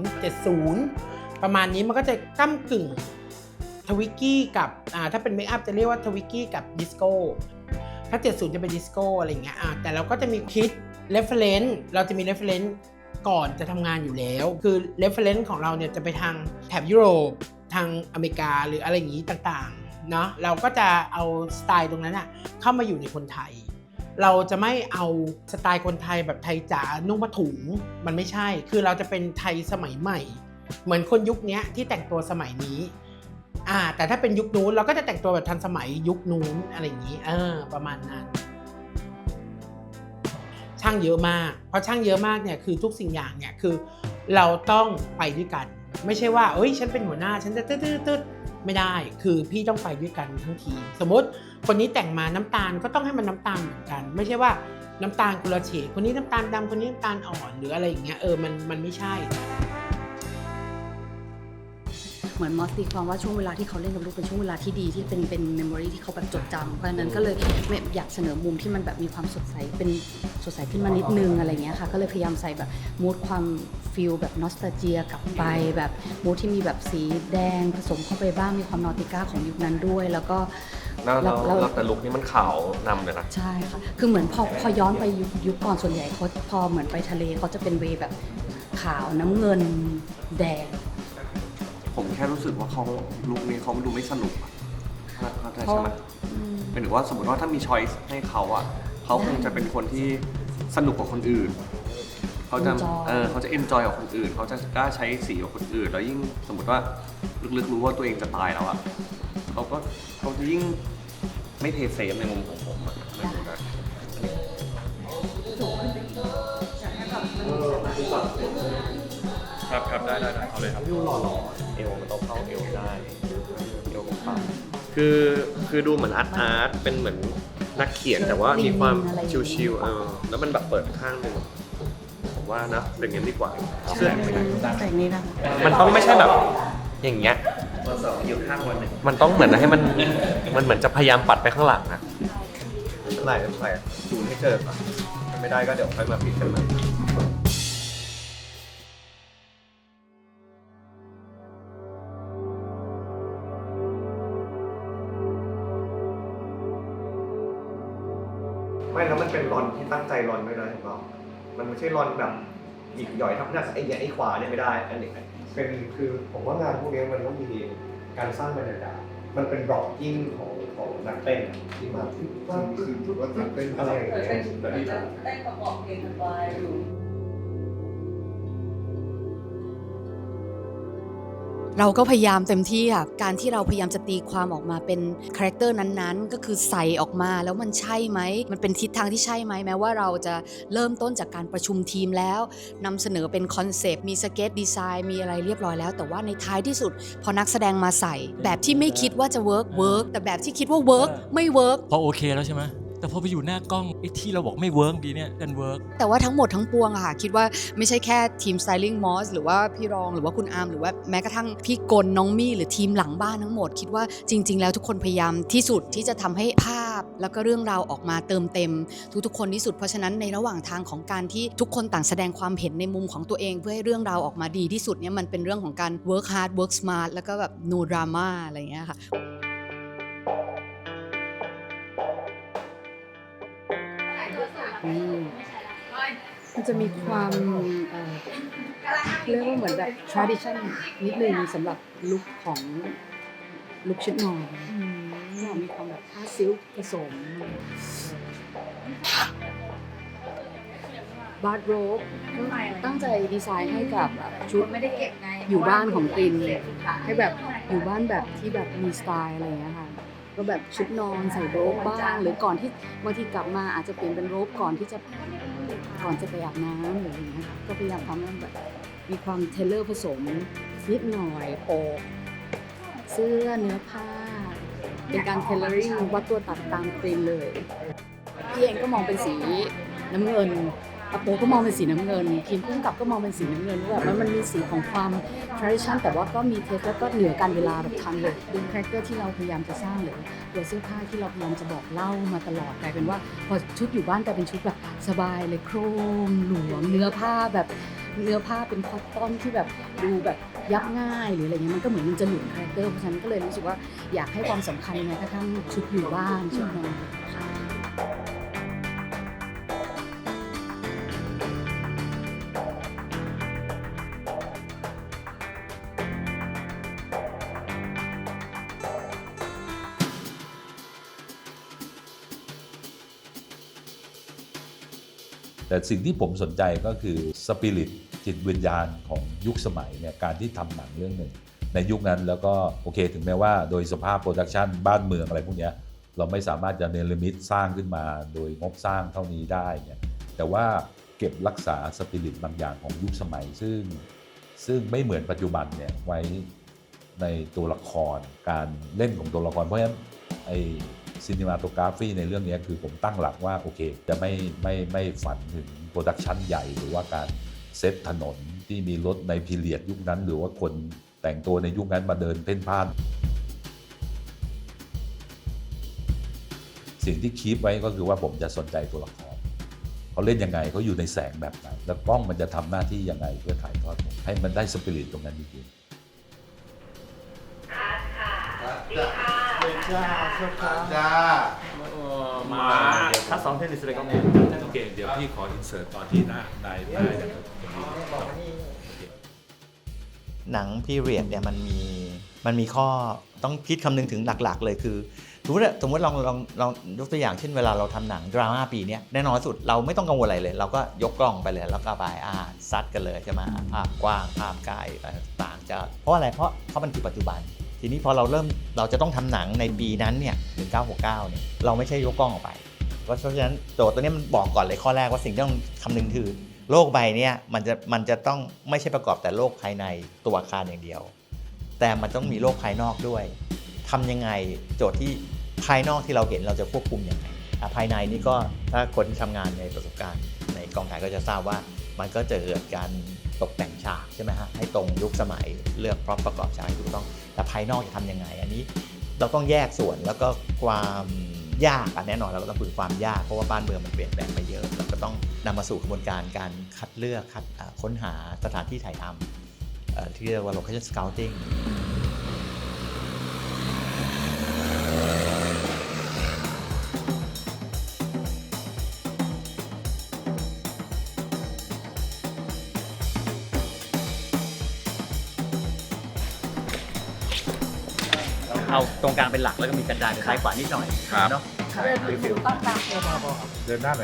S12: 70 ประมาณนี้มันก็จะก้ำกึ่งทวิกกี้กับถ้าเป็นเมคอัพจะเรียกว่าทวิกกี้กับดิสโก้ถ้า 70 จะเป็นดิสโก้อะไรอย่างเงี้ยแต่เราก็จะมีคิด reference เราจะมี reference ก่อนจะทำงานอยู่แล้วคือ reference ของเราเนี่ยจะไปทางแถบยุโรปทางอเมริกาหรืออะไรอย่างงี้ต่างๆเนาะเราก็จะเอาสไตล์ตรงนั้นเข้ามาอยู่ในคนไทยเราจะไม่เอาสไตล์คนไทยแบบไทยจ๋านุ่งผ้าถุงมันไม่ใช่คือเราจะเป็นไทยสมัยใหม่เหมือนคนยุคนี้ที่แต่งตัวสมัยนี้แต่ถ้าเป็นยุคนู้นเราก็จะแต่งตัวแบบทันสมัยยุคนู้นอะไรอย่างนี้ประมาณนั้นช่างเยอะมากเพราะช่างเยอะมากเนี่ยคือทุกสิ่งอย่างเนี่ยคือเราต้องไปด้วยกันไม่ใช่ว่าฉันเป็นหัวหน้าฉันจะตืดไม่ได้คือพี่ต้องไปด้วยกันทั้งทีมสมมติคนนี้แต่งมาน้ำตาลก็ต้องให้มันน้ำตาลเหมือนกันไม่ใช่ว่าน้ำตาลกุลเฉดคนนี้น้ำตาลดำคนนี้น้ำตาลอ่อนหรืออะไรอย่างเงี้ยมันไม่ใช่
S6: เหมือนมอสตีความว่าช่วงเวลาที่เขาเล่นกับลูกเป็นช่วงเวลาที่ดีที่เป็นเมมโมรีที่เขาแบบจดจำเพราะฉะนั้นก็เลยอยากเสนอมุมที่มันแบบมีความสดใสเป็นสดใสขึ้นมานิดนึงอะไรเงี้ยค่ะก็เลยพยายามใส่แบบมูดความฟีลแบบนอสตาเจียกลับไปแบบมูดที่มีแบบสีแดงผสมเข้าไปบ้างมีความนอติก้าของยุคนั้นด้วยแล้วก็
S2: แล้วแต่ลุคนี้มันขาวนำเลยนะ
S6: ใช่ค่ะคือเหมือนพอย้อนไปยุคก่อนส่วนใหญ่เขาพอเหมือนไปทะเลเขาจะเป็นเวแบบขาวน้ำเงินแดง
S13: ผมแค่รู้สึกว่าเขาลุคนี้เขาดูไม่สนุกเข้าใจใช่ไหมเป็นหรือว่าสมมติว่าถ้ามีช้อยส์ให้เขาเขาคงจะเป็นคนที่สนุกกว่าคนอื่นเขาจะเอนจอยกับคนอื่นเขาจะกล้าใช้สีกับคนอื่นแล้วยิ่งสมมติว่าลึกๆรู้ว่าตัวเองจะตายแล้วเขาจะยิ่งไม่เทเซฟในมุมของผมไม่รู้นะครับได้เอาเลยครับ
S2: วิวหล่อๆเอวมันต้องเข้าเอวได้เอวของปั๊มคือดูเหมือนอาร์ตเป็นเหมือนนักเขียนแต่ว่ามีความชิวๆแล้วมันแบบเปิดข้างหนึ่งผมว่านะเป็นงั้นดีกว่าเสื้อ
S6: แต่งนี้นะ
S2: มันต้องไม่ใช่แบบอย่างเงี้ยมันต้องเหมือนให้มันเหมือนจะพยายามปัดไปข้างหลังนะไม่เป็นไรจูนให้เจอก่อนไม่ได้ก็เดี๋ยวค่อยมาปิดกันใหม่ไม่แล้วมันเป็นรอนที่ตั้งใจรอนไม่ได้ถูกป่ะมันไม่ใช่รอนแบบหยิกหย่อยทับหน้าไอ้ขวาเนี่ยไม่ได้อันนี้เป็นคือผมว่างานพวกนี้มันต้องมีการสร้างบรรยากาศมันเป็นบล็อกกิ้งของนักเต้นที่มาคือถือว่านักเต้นอะไรอย่างเงี้ยแต่ที่เต้นประกอบเพลงกันไปอยู่
S6: เราก็พยายามเต็มที่ค่ะการที่เราพยายามจะตีความออกมาเป็นคาแรคเตอร์นั้นๆก็คือใส่ออกมาแล้วมันใช่ไหมมันเป็นทิศทางที่ใช่ไหมแม้ว่าเราจะเริ่มต้นจากการประชุมทีมแล้วนำเสนอเป็นคอนเซปต์มีสเก็ตดีไซน์มีอะไรเรียบร้อยแล้วแต่ว่าในท้ายที่สุดพอนักแสดงมาใส่แบบที่ไม่คิดว่าจะเวิร์กแต่แบบที่คิดว่าเวิร์กไม่เวิร์ก
S8: พอโอเคแล้วใช่ไหมแต่พอไปอยู่หน้ากล้องไอ้ที่เราบอกไม่เวิร์กดีเนี่ยดันเวิร์ก
S6: แต่ว่าทั้งหมดทั้งปวงอะค่ะคิดว่าไม่ใช่แค่ทีมสไตลิ่งมอสหรือว่าพี่รองหรือว่าคุณอาร์มหรือว่าแม้กระทั่งพี่กลน้องมี่หรือทีมหลังบ้านทั้งหมดคิดว่าจริงๆแล้วทุกคนพยายามที่สุดที่จะทำให้ภาพแล้วก็เรื่องราวออกมาเติมเต็มทุกๆคนที่สุดเพราะฉะนั้นในระหว่างทางของการที่ทุกคนต่างแสดงความเห็นในมุมของตัวเองเพื่อให้เรื่องราวออกมาดีที่สุดเนี่ยมันเป็นเรื่องของการ work hard work smart แล้วก็แบบ no drama อะไรอย่างเงี้ยค่ะมันจะมีความเรียกว่าเหมือนแบบ tradition นิดนึงสำหรับลุคของลุคชุดนอนมีความแบบผ้าซิลค์ผสมบาร์ดโรบตั้งใจดีไซน์ให้กับชุดอยู่บ้านของตินให้แบบอยู่บ้านแบบที่แบบมีสไตล์อะไรอย่างเงี้ยค่ะก็แบบชุดนอนใส่โรบบ้างหรือก่อนที่บางทีกลับมาอาจจะเปลี่ยนเป็นโรบก่อนจะไปอาบน้ำหรืออะไรอย่างเงี้ยค่ะก็พยายามทำให้แบบมีความเทเลอร์ผสมนิดหน่อยโปกเสื้อเนื้อผ้าเป็นการเทเลอริ่งวัดตัวตัดตามเทรนเลยพี่เองก็มองเป็นสีน้ำเงินอาโปก็มองเป็นสีน้ำเงินทีมผู้กำกับก็มองเป็นสีน้ำเงินแบบมันมีสีของความ tradition แต่ว่าก็มีเทคแล้วก็เหนือการเวลาแบบทันเลยดึงคาแรคเตอร์ที่เราพยายามจะสร้างเลยตัวเสื้อผ้าที่เราพยายามจะบอกเล่ามาตลอดกลายเป็นว่าพอชุดอยู่บ้านกลายเป็นชุดแบบสบายเลยโครงหลวมเนื้อผ้าเป็นคอตตอนที่แบบดูแบบยับง่ายหรืออะไรเงี้ยมันก็เหมือนมันจะหลุดคาแรคเตอร์เพราะฉะนั้นก็เลยรู้สึกว่าอยากให้ความสำคัญแม้กระทั่งชุดอยู่บ้านชุดนอน
S10: แต่สิ่งที่ผมสนใจก็คือสปิริตจิตวิญญาณของยุคสมัยเนี่ยการที่ทำหนังเรื่องหนึ่งในยุคนั้นแล้วก็โอเคถึงแม้ว่าโดยสภาพโปรดักชันบ้านเมืองอะไรพวกนี้เราไม่สามารถจะเนรมิตสร้างขึ้นมาโดยงบสร้างเท่านี้ได้เนี่ยแต่ว่าเก็บรักษาสปิริตบางอย่างของยุคสมัยซึ่งไม่เหมือนปัจจุบันเนี่ยไว้ในตัวละครการเล่นของตัวละครเพราะฉะนั้นไอซินิมาโตกราฟีในเรื่องนี้คือผมตั้งหลักว่าโอเคจะไม่ฝันถึงโปรดักชันใหญ่หรือว่าการเซตถนนที่มีรถในพีเรียดยุคนั้นหรือว่าคนแต่งตัวในยุคนั้นมาเดินเพ่นพ่านสิ่งที่คีปไว้ก็คือว่าผมจะสนใจตัวละครเขาเล่นยังไงเขาอยู่ในแสงแบบไหนแล้วกล้องมันจะทำหน้าที่ยังไงเพื่อถ่ายทอดให้มันได้สปิริตตรงนั้นจริง
S14: มาถ้า2เทนนิสเลยก็โอเคเดี๋ยวพี่ขออินเสิร์ตตอนที่นายนะครับ
S7: หนังพีเรียดเนี่ยมันมีข้อต้องคิดคำนึงถึงหลักๆเลยคือสมมติลองยกตัวอย่างเช่นเวลาเราทำหนังดราม่าปีนี้แน่นอนสุดเราไม่ต้องกังวลอะไรเลยเราก็ยกกล้องไปเลยแล้วก็ไปซัดกันเลยใช่ไหมภาพกว้างภาพไกลต่างๆจะเพราะอะไรเพราะมันคือปัจจุบันทีนี้พอเราจะต้องทำหนังในปีนั้นเนี่ย1969เนี่ยเราไม่ใช่ยกกล้องออกไปเพราะฉะนั้นโจทย์ตัวนี้มันบอกก่อนเลยข้อแรกว่าสิ่งที่ต้องคำนึงคือโลกใบนี้มันจะต้องไม่ใช่ประกอบแต่โลกภายในตัวอาคารอย่างเดียวแต่มันต้องมีโลกภายนอกด้วยทำยังไงโจทย์ที่ภายนอกที่เราเห็นเราจะควบคุมยังไงภายในนี่ก็ถ้าคนที่ทำงานในประสบการณ์ในกองถ่ายก็จะทราบว่ามันก็จะเกิดการตกแต่งฉากใช่ไหมฮะให้ตรงยุคสมัยเลือกพร็อพประกอบฉากให้ถูกต้องแต่ภายนอกจะทำยังไงอันนี้เราต้องแยกส่วนแล้วก็ความยากแน่นอนเราก็ต้องฝึกความยากเพราะว่าบ้านเมืองมันเปลี่ยนแปลงไปเยอะเราก็ต้องนำมาสู่กระบวนการการคัดเลือกค้นหาสถานที่ถ่ายทำที่เรียกว่า location scouting
S15: เอาตรงกลางเป็นหลักแล้วก็มีกระดานซ้ายขวานิดหน่อยเนาะ
S10: เดินหน้าไป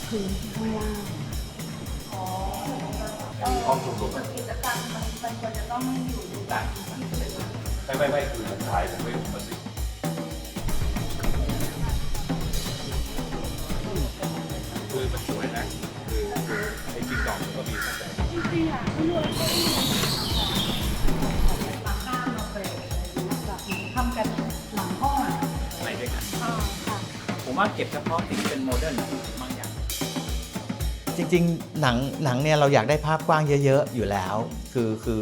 S16: พื้นข้างล่าง
S14: ห้องชุมนุม
S3: กิจกรรมมันควรจะต้องอยู่แบบที่สวย
S14: ไม่คือผมถ่ายผมไม่มาสิคือมันสวยนะคือไอ้จิ๊กจอกมันก็มีตั้งแต่
S16: จริงๆอ่ะไม่รู้ว่าทำกันหลังห้องอ่ะ
S15: อะไรด้วยกัน
S16: ค่ะ
S15: ผมว่าเก็บเฉพาะสิ่งที่เป็นโมเดิร์นบางอย่าง
S7: จริงๆหนังเนี่ยเราอยากได้ภาพกว้างเยอะๆอยู่แล้วคือ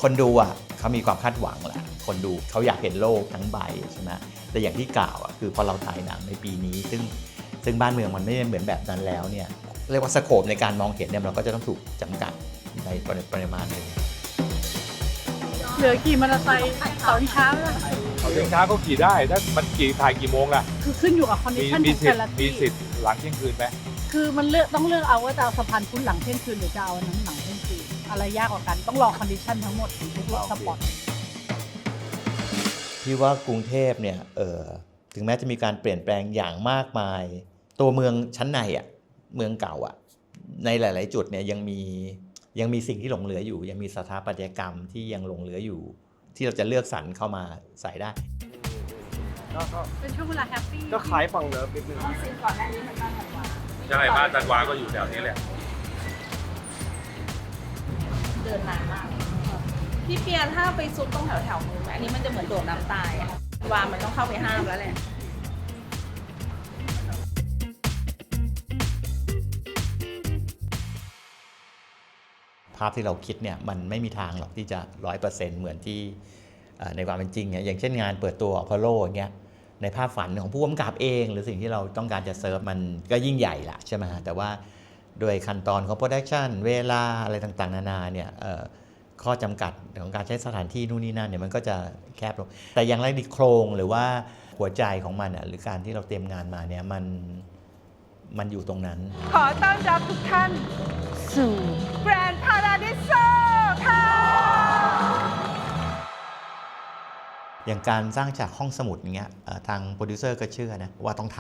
S7: คนดูอ่ะเขามีความคาดหวังแหละคนดูเขาอยากเห็นโลกทั้งใบใช่ไหมแต่อย่างที่กล่าวอ่ะคือพอเราถ่ายหนังในปีนี้ซึ่งบ้านเมืองมันไม่ได้เหมือนแบบนั้นแล้วเนี่ยเรียกว่าสโคปในการมองเห็นเนี่ยเราก็จะต้องถูกจำกัดในปริมาณหนึ่ง
S16: เหลือขี่มอเตอร์ไซค์ตอนเช้าแล้ว
S14: เอาเช้าก็ขี่ได้ถ้ามันถ่ายกี่โมงล่ะ
S16: คือขึ้นอยู่กับคอนดิชันของแต่ละ
S14: มี
S16: ที่
S14: สิทธิ์หลังเที่ยงคืนไหม
S16: คือมันต้องเลือกเอาว่าจะเอาสะพานพุ้นหลังเที่ยงคืนหรือจะเอาอันนั้นหลังเที่ยงคืนอะไรยากกว่ากันต้องรอคอนดิชันทั้งหมดของทุกรถสปอร์ต
S7: พี่ว่ากรุงเทพเนี่ยถึงแม้จะมีการเปลี่ยนแปลงอย่างมากมาย ตัวเมืองชั้นในอ่ะเมืองเก่าอ่ะในหลายๆจุดเนี่ยยังมีสิ่งที่หลงเหลืออยู่ยังมีสถาปัตยกรรมที่ยังหลงเหลืออยู่ ที่เราจะเลือกสรรเข้ามาใส่ได้
S16: เป็นช่วงเวลาแฮปปี้
S13: ก็คล้ายฝั่งเลิฟนิดนึง
S3: ซีนก่อนหน้านี้มันมาถัดมา
S14: ใช่บ้านจันวาก็อยู่แถวนี้แหละ
S3: เดินนานมากพี่เปียถ้าไปซุดตรงแถวมืออันนี้มันจะเหมือนโดดน้ำตายอะวามันต้องเข้าไปห้ามแล้วแหละ
S7: ภาพที่เราคิดเนี่ยมันไม่มีทางหรอกที่จะ 100% เหมือนที่ในความเป็นจริงเนี่ยอย่างเช่นงานเปิดตัวอพอลโลอย่างเงี้ยในภาพฝันของผู้กำกับเอง หรือสิ่งที่เราต้องการจะเซิร์ฟมันก็ยิ่งใหญ่ละใช่ไหมแต่ว่าโดยขั้นตอนของโปรดักชันเวลาอะไรต่างๆนานาเนี่ยข้อจำกัดของการใช้สถานที่นู่นนี่นั่นเนี่ยมันก็จะแคบลงแต่อย่างไรดีโครงหรือว่าหัวใจของมันหรือการที่เราเตรียมงานมาเนี่ยมันอยู่ตรงนั้น
S17: ขอต้อนรับทุกท่านสู่แกรนด์พาราดิโซค่ะ
S7: อย่างการสร้างจากห้องสมุดอย่างเงี้ยทางโปรดิวเซอร์ก็เชื่อนะว่าต้องท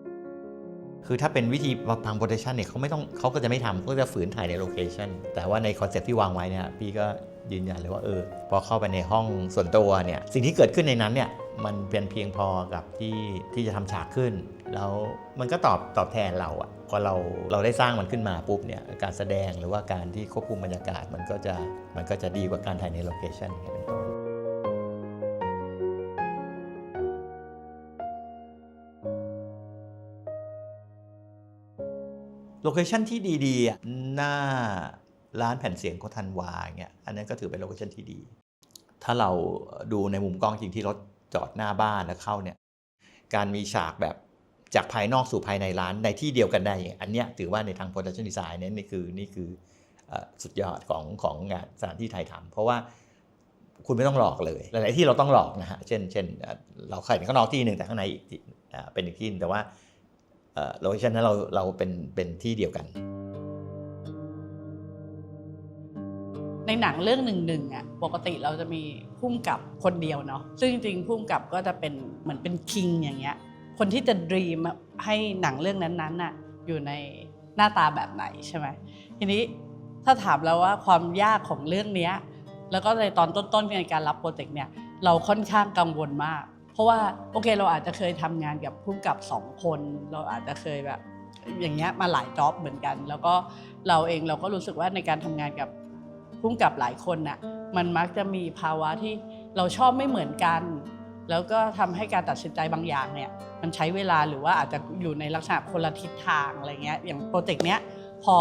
S7: ำคือถ้าเป็นวิธีทางโปรดักชันเนี่ยเขาก็จะไม่ทำก็จะฝืนถ่ายในโลเคชันแต่ว่าในคอนเซ็ปต์ที่วางไว้เนี่ยพี่ก็ยืนยันเลยว่าพอเข้าไปในห้องส่วนตัวเนี่ยสิ่งที่เกิดขึ้นในนั้นเนี่ยมันเป็นเพียงพอกับที่จะทำฉากขึ้นแล้วมันก็ตอบแทนเราอะพอเราได้สร้างมันขึ้นมาปุ๊บเนี่ยการแสดงหรือว่าการที่ควบคุมบรรยากาศมันก็จะดีกว่าการถ่ายในโลเคชันอย่างเป็นต้นโลเคชันที่ดีๆหน้าร้านแผ่นเสียงโคทันวาเงี้ยอันนั้นก็ถือเป็นโลเคชันที่ดีถ้าเราดูในมุมกล้องจริงที่รถจอดหน้าบ้านแล้วเข้าเนี่ยการมีฉากแบบจากภายนอกสู่ภายในร้านในที่เดียวกันได้อันเนี้ยถือว่าในทาง production design เนี่ยนี่คือสุดยอดของงานสถานที่ถ่ายทำเพราะว่าคุณไม่ต้องหลอกเลยหลายๆที่เราต้องหลอกนะฮะเช่นเราขายข้างนอกที่หนึ่งแต่ข้างในอีกเป็นอีกที่นึงแต่ว่าโลเคชั่นนั้นเราเป็นที่เดียวกัน
S18: ในหนังเรื่องหนึ่งอ่ะปกติเราจะมีผู้กำกับคนเดียวเนาะซึ่งจริงๆผู้กำกับก็จะเป็นเหมือนเป็นคิงอย่างเงี้ยคนที่จะดรีมให้หนังเรื่องนั้นๆน่ะอยู่ในหน้าตาแบบไหนใช่ไหมทีนี้ถ้าถามแล้วว่าความยากของเรื่องนี้แล้วก็ในตอนต้นๆในการรับโปรเจกต์เนี่ยเราค่อนข้างกังวลมากเพราะว่าโอเคเราอาจจะเคยทำงานกับผู้กำกับ2 คนเราอาจจะเคยแบบอย่างเงี้ยมาหลายจ็อบเหมือนกันแล้วก็เราก็รู้สึกว่าในการทำงานกับผู้กำกับหลายคนน่ะมันมักจะมีภาวะที่เราชอบไม่เหมือนกันแล้วก็ทำให้การตัดสินใจบางอย่างเนี่ยมันใช้เวลาหรือว่าอาจจะอยู่ในลักษณะคนละทิศทางอะไรเงี้ยอย่างโปรเจกต์เนี้ยพอ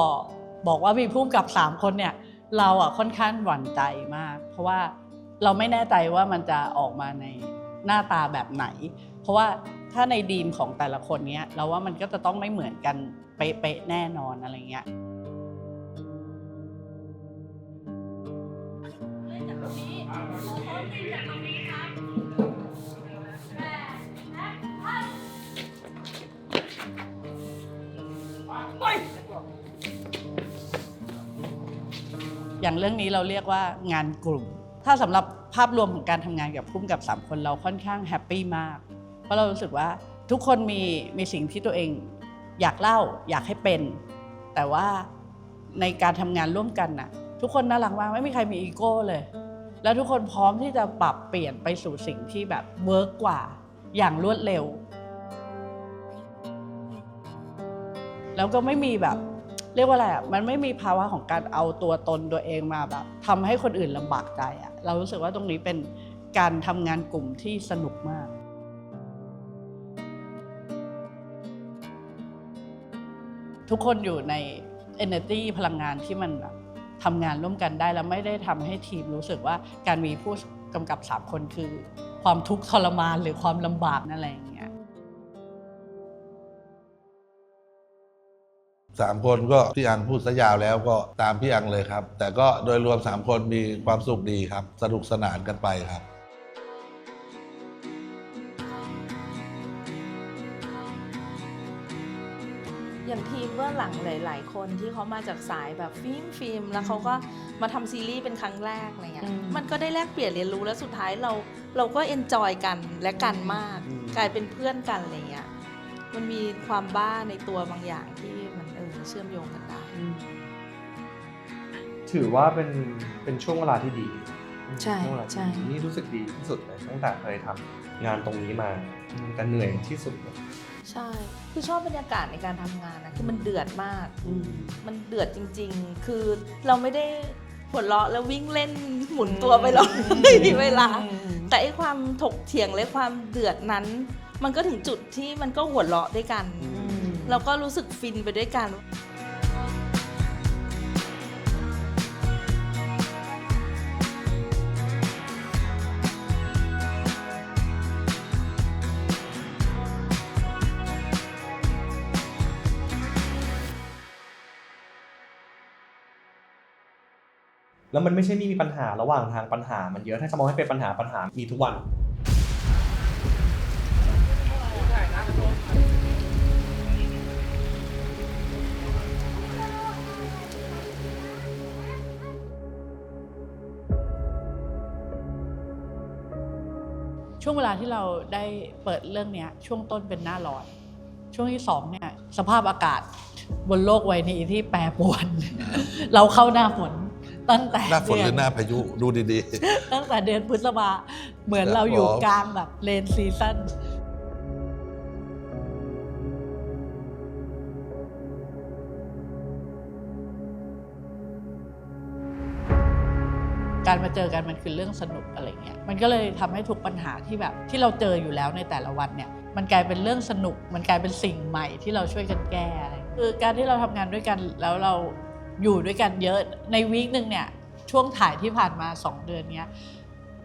S18: บอกว่ามีผู้กำกับ3 คนเนี่ยเราค่อนข้างหวั่นใจมากเพราะว่าเราไม่แน่ใจว่ามันจะออกมาในหน้าตาแบบไหนเพราะว่าถ้าในดีมของแต่ละคนเนี้ยเราว่ามันก็จะต้องไม่เหมือนกันเป๊ะๆแน่นอนอะไรเงี้ยอย่างเรื่องนี้เราเรียกว่างานกลุ่มถ้าสำหรับภาพรวมของการทำงานกับผู้กำกับ3 คนเราค่อนข้างแฮปปี้มากเพราะเรารู้สึกว่าทุกคนมีสิ่งที่ตัวเอง อยากเล่าอยากให้เป็นแต่ว่าในการทำงานร่วมกันน่ะทุกคนน่ารักมากไม่มีใครมีอีโก้เลยแล้วทุกคนพร้อมที่จะปรับเปลี่ยนไปสู่สิ่งที่แบบเวิร์กกว่าอย่างรวดเร็วแล้วก็ไม่มีแบบเรียกว่าอะไรอ่ะมันไม่มีภาวะของการเอาตัวตนตัวเองมาแบบทำให้คนอื่นลำบากใจอ่ะเรารู้สึกว่าตรงนี้เป็นการทำงานกลุ่มที่สนุกมากทุกคนอยู่ใน energy พลังงานที่มันแบบทำงานร่วมกันได้แล้วไม่ได้ทำให้ทีมรู้สึกว่าการมีผู้กำกับ3 คนคือความทุกข์ทรมานหรือความลำบากนั่นอะไรอย่างเงี้ย
S19: 3 คนก็พี่อังพูดซะยาวแล้วก็ตามพี่อังเลยครับแต่ก็โดยรวม3 คนมีความสุขดีครับสนุกสนานกันไปครับ
S3: อย่างทีมเบื้องหลังหลายๆคนที่เขามาจากสายแบบฟิล์มแล้วเขาก็มาทำซีรีส์เป็นครั้งแรกอะไรเงี้ยมันก็ได้แลกเปลี่ยนเรียนรู้แล้วสุดท้ายเราก็เอนจอยกันและกันมากกลายเป็นเพื่อนกันอะไรเงี้ยมันมีความบ้าในตัวบางอย่างที่มันเชื่อมโยงกันได้
S2: ถือว่าเป็นช่วงเวลาที่ดี
S3: ใช่
S2: ช่วงเวลา
S3: ใช่
S2: ที่ดีนี่รู้สึกดีที่สุดเลยตั้งแต่เคยทำงานตรงนี้มาแต่เหนื่อยที่สุดเลย
S3: ใช่คือชอบบรรยากาศในการทำงานนะคือมันเดือดมากมันเดือดจริงๆคือเราไม่ได้หัวเราะแล้ววิ่งเล่นหมุนตัวไปหรอกไม่มีเวลาแต่ไอ้ความถกเถียงและความเดือดนั้นมันก็ถึงจุดที่มันก็หัวเราะด้วยกันเราก็รู้สึกฟินไปด้วยกัน
S2: แล้วมันไม่ใช่มีปัญหาระหว่างทางปัญหามันเยอะถ้าจะมองให้เป็นปัญหามีทุกวัน
S18: ช่วงเวลาที่เราได้เปิดเรื่องนี้ช่วงต้นเป็นหน้าร้อนช่วงที่2เนี่ยสภาพอากาศบนโลกใบนี้ที่แปรปรวน เราเข้าหน้าฝนตั้งแต่
S19: หน้าฝนหรือหน้าพายุดูดีๆ
S18: ตั้งแต่เดือนพฤษภาเหมือนเราอยู่กลางแบบเลนซีซั่นการมาเจอกันมันคือเรื่องสนุกอะไรเงี้ยมันก็เลยทำให้ทุกปัญหาที่แบบที่เราเจออยู่แล้วในแต่ละวันเนี่ยมันกลายเป็นเรื่องสนุกมันกลายเป็นสิ่งใหม่ที่เราช่วยกันแก้อะไรคือการที่เราทำงานด้วยกันแล้วเราอยู่ด้วยกันเยอะในวีคนึงเนี่ยช่วงถ่ายที่ผ่านมา2 เดือนเนี้ย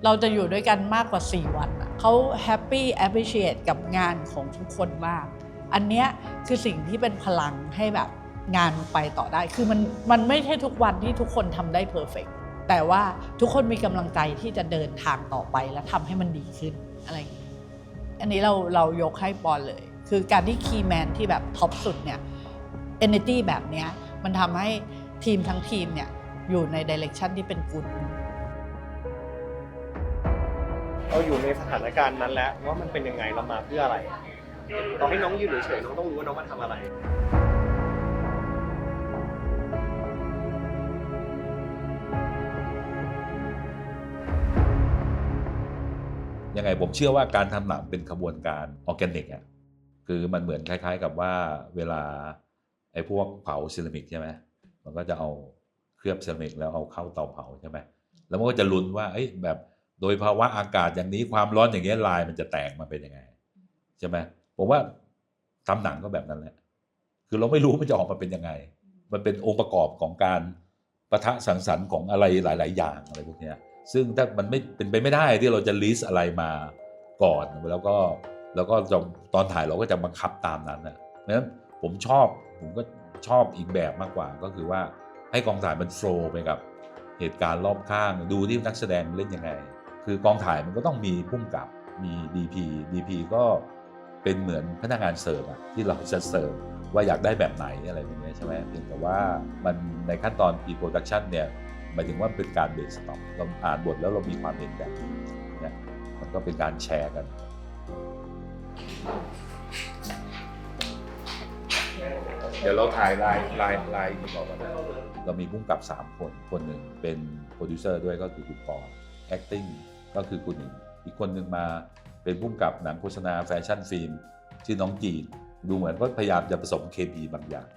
S18: เราจะอยู่ด้วยกันมากกว่า4 วันเขาแฮปปี้แอพพิเชียตกับงานของทุกคนมากอันเนี้ยคือสิ่งที่เป็นพลังให้แบบงานไปต่อได้คือมันไม่ใช่ทุกวันที่ทุกคนทำได้เพอร์เฟกต์แต่ว่าทุกคนมีกำลังใจที่จะเดินทางต่อไปและทำให้มันดีขึ้นอะไรอย่างนี้อันนี้เรายกให้ปอนเลยคือการที่คีย์แมนที่แบบท็อปสุดเนี่ย energy แบบเนี้ยมันทำให้ทีมทั้งทีมเนี่ยอยู่ในดิเรกชันที่เป็นกุล
S2: เราอยู่ในสถานการณ์นั้นแล้วว่ามันเป็นยังไงเรามาเพื่ออะไรต่อให้น้องยืนเฉยๆน้องต้องรู้ว่าน้องมาทำอะไร
S10: ยังไงผมเชื่อว่าการทำหนังเป็นขบวนการออร์แกนิกอ่ะคือมันเหมือนคล้ายๆกับว่าเวลาไอ้พวกเผาเซรามิกใช่ไหมมันก็จะเอาเคลือบเซรามิกแล้วเอาเข้าเตาเผาใช่ไหมแล้วมันก็จะลุ้นว่าแบบโดยภาวะอากาศอย่างนี้ความร้อนอย่างเงี้ยลายมันจะแตกมาเป็นยังไงใช่ไหมผมว่าทำหนังก็แบบนั้นแหละคือเราไม่รู้มันจะออกมาเป็นยังไงมันเป็นองค์ประกอบของการปะทะสังสรรค์ของอะไรหลายๆอย่างอะไรพวกเนี้ยซึ่งถ้ามันไม่เป็นไปไม่ได้ที่เราจะลิสต์อะไรมาก่อนแล้วก็ตอนถ่ายเราก็จะบังคับตามนั้นนะเพราะฉะนั้นผมก็ชอบอีกแบบมากกว่าก็คือว่าให้กองถ่ายมันโฟลว์ไปกับเหตุการณ์รอบข้างดูที่นักแสดงเล่นยังไงคือกองถ่ายมันก็ต้องมีผู้กำกับมี DP ก็เป็นเหมือนพนักงานเสิร์ฟอะที่เราจะเสิร์ฟว่าอยากได้แบบไหนอะไรอย่างเงี้ยใช่ไหมเพียงแต่ว่ามันในขั้นตอน pre-production เนี่ยหมายถึงว่าเป็นการเบรกสต็อปเราอ่านบทแล้วเรามีความเห็นแบบนี้เนี่ยมันก็เป็นการแชร์กัน เดี๋ยวเราถ่ายลายที่บอกว่าเรามีผู้กำกับ3คนคนหนึ่งเป็นโปรดิวเซอร์ด้วยก็คือคุณปอ acting ก็คือคุณหญิงอีกคนหนึ่งมาเป็นผู้กำกับหนังโฆษณาแฟชั่นฟิล์มชื่อน้องจีนดูเหมือนว่าพยายามจะผสมเคมีบางอย่าง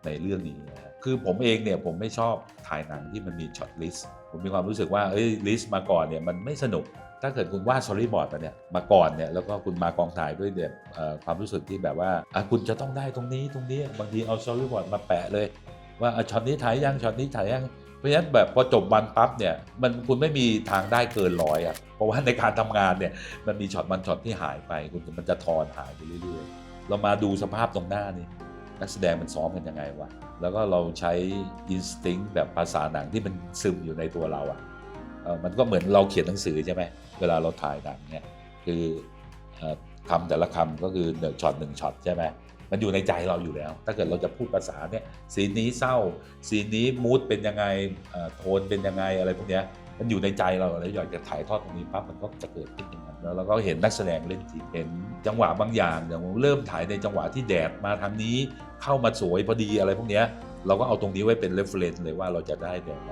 S10: ในเรื่องนี้นะคือผมเองเนี่ยผมไม่ชอบถ่ายหนังที่มันมีช็อตลิสต์ผมมีความรู้สึกว่าลิสต์มาก่อนเนี่ยมันไม่สนุกถ้าเกิดคุณวาดสตอรี่บอร์ดมาเนี่ยมาก่อนเนี่ยแล้วก็คุณมากองถ่ายด้วยเนี่ยความรู้สึกที่แบบว่าคุณจะต้องได้ตรงนี้บางทีเอาสตอรี่บอร์ดมาแปะเลยว่าช็อตนี้ถ่ายยังช็อตนี้ถ่ายยังเพราะฉะนั้นแบบพอจบวันปั๊บเนี่ยคุณไม่มีทางได้เกิน100อ่ะเพราะว่าในการทำงานเนี่ยมันมีช็อตที่หายไปมันจะทอนหายไปเรื่อยๆเรามาดูสภาพตรงหน้านี่นักแสดงมันซ้อมกันยังไงวะแล้วก็เราใช้ instinct แบบภาษาหนังที่มันซึมอยู่ในตัวเราอ่ะมันก็เหมือนเราเขียนหนังสือใช่ไหมเวลาเราถ่ายหนังเนี่ยคือคำแต่ละคำก็คือ1ช็อต1ช็อตใช่ไหมมันอยู่ในใจเราอยู่แล้วถ้าเกิดเราจะพูดภาษาเนี่ยซีนนี้เศร้าซีนนี้มูดเป็นยังไงโทนเป็นยังไงอะไรพวกเนี้ยมันอยู่ในใจเราแล้วอยากจะถ่ายทอดตรงนี้ปั๊บมันก็จะเกิดขึ้นอย่างนั้นแล้วเราก็เห็นนักแสดงเล่นจริงเห็นจังหวะบางอย่างอย่างเริ่มถ่ายในจังหวะที่แดดมาทางนี้เข้ามาสวยพอดีอะไรพวกเนี้ยเราก็เอาตรงนี้ไว้เป็น reference เลยว่าเราจะได้แบบไหน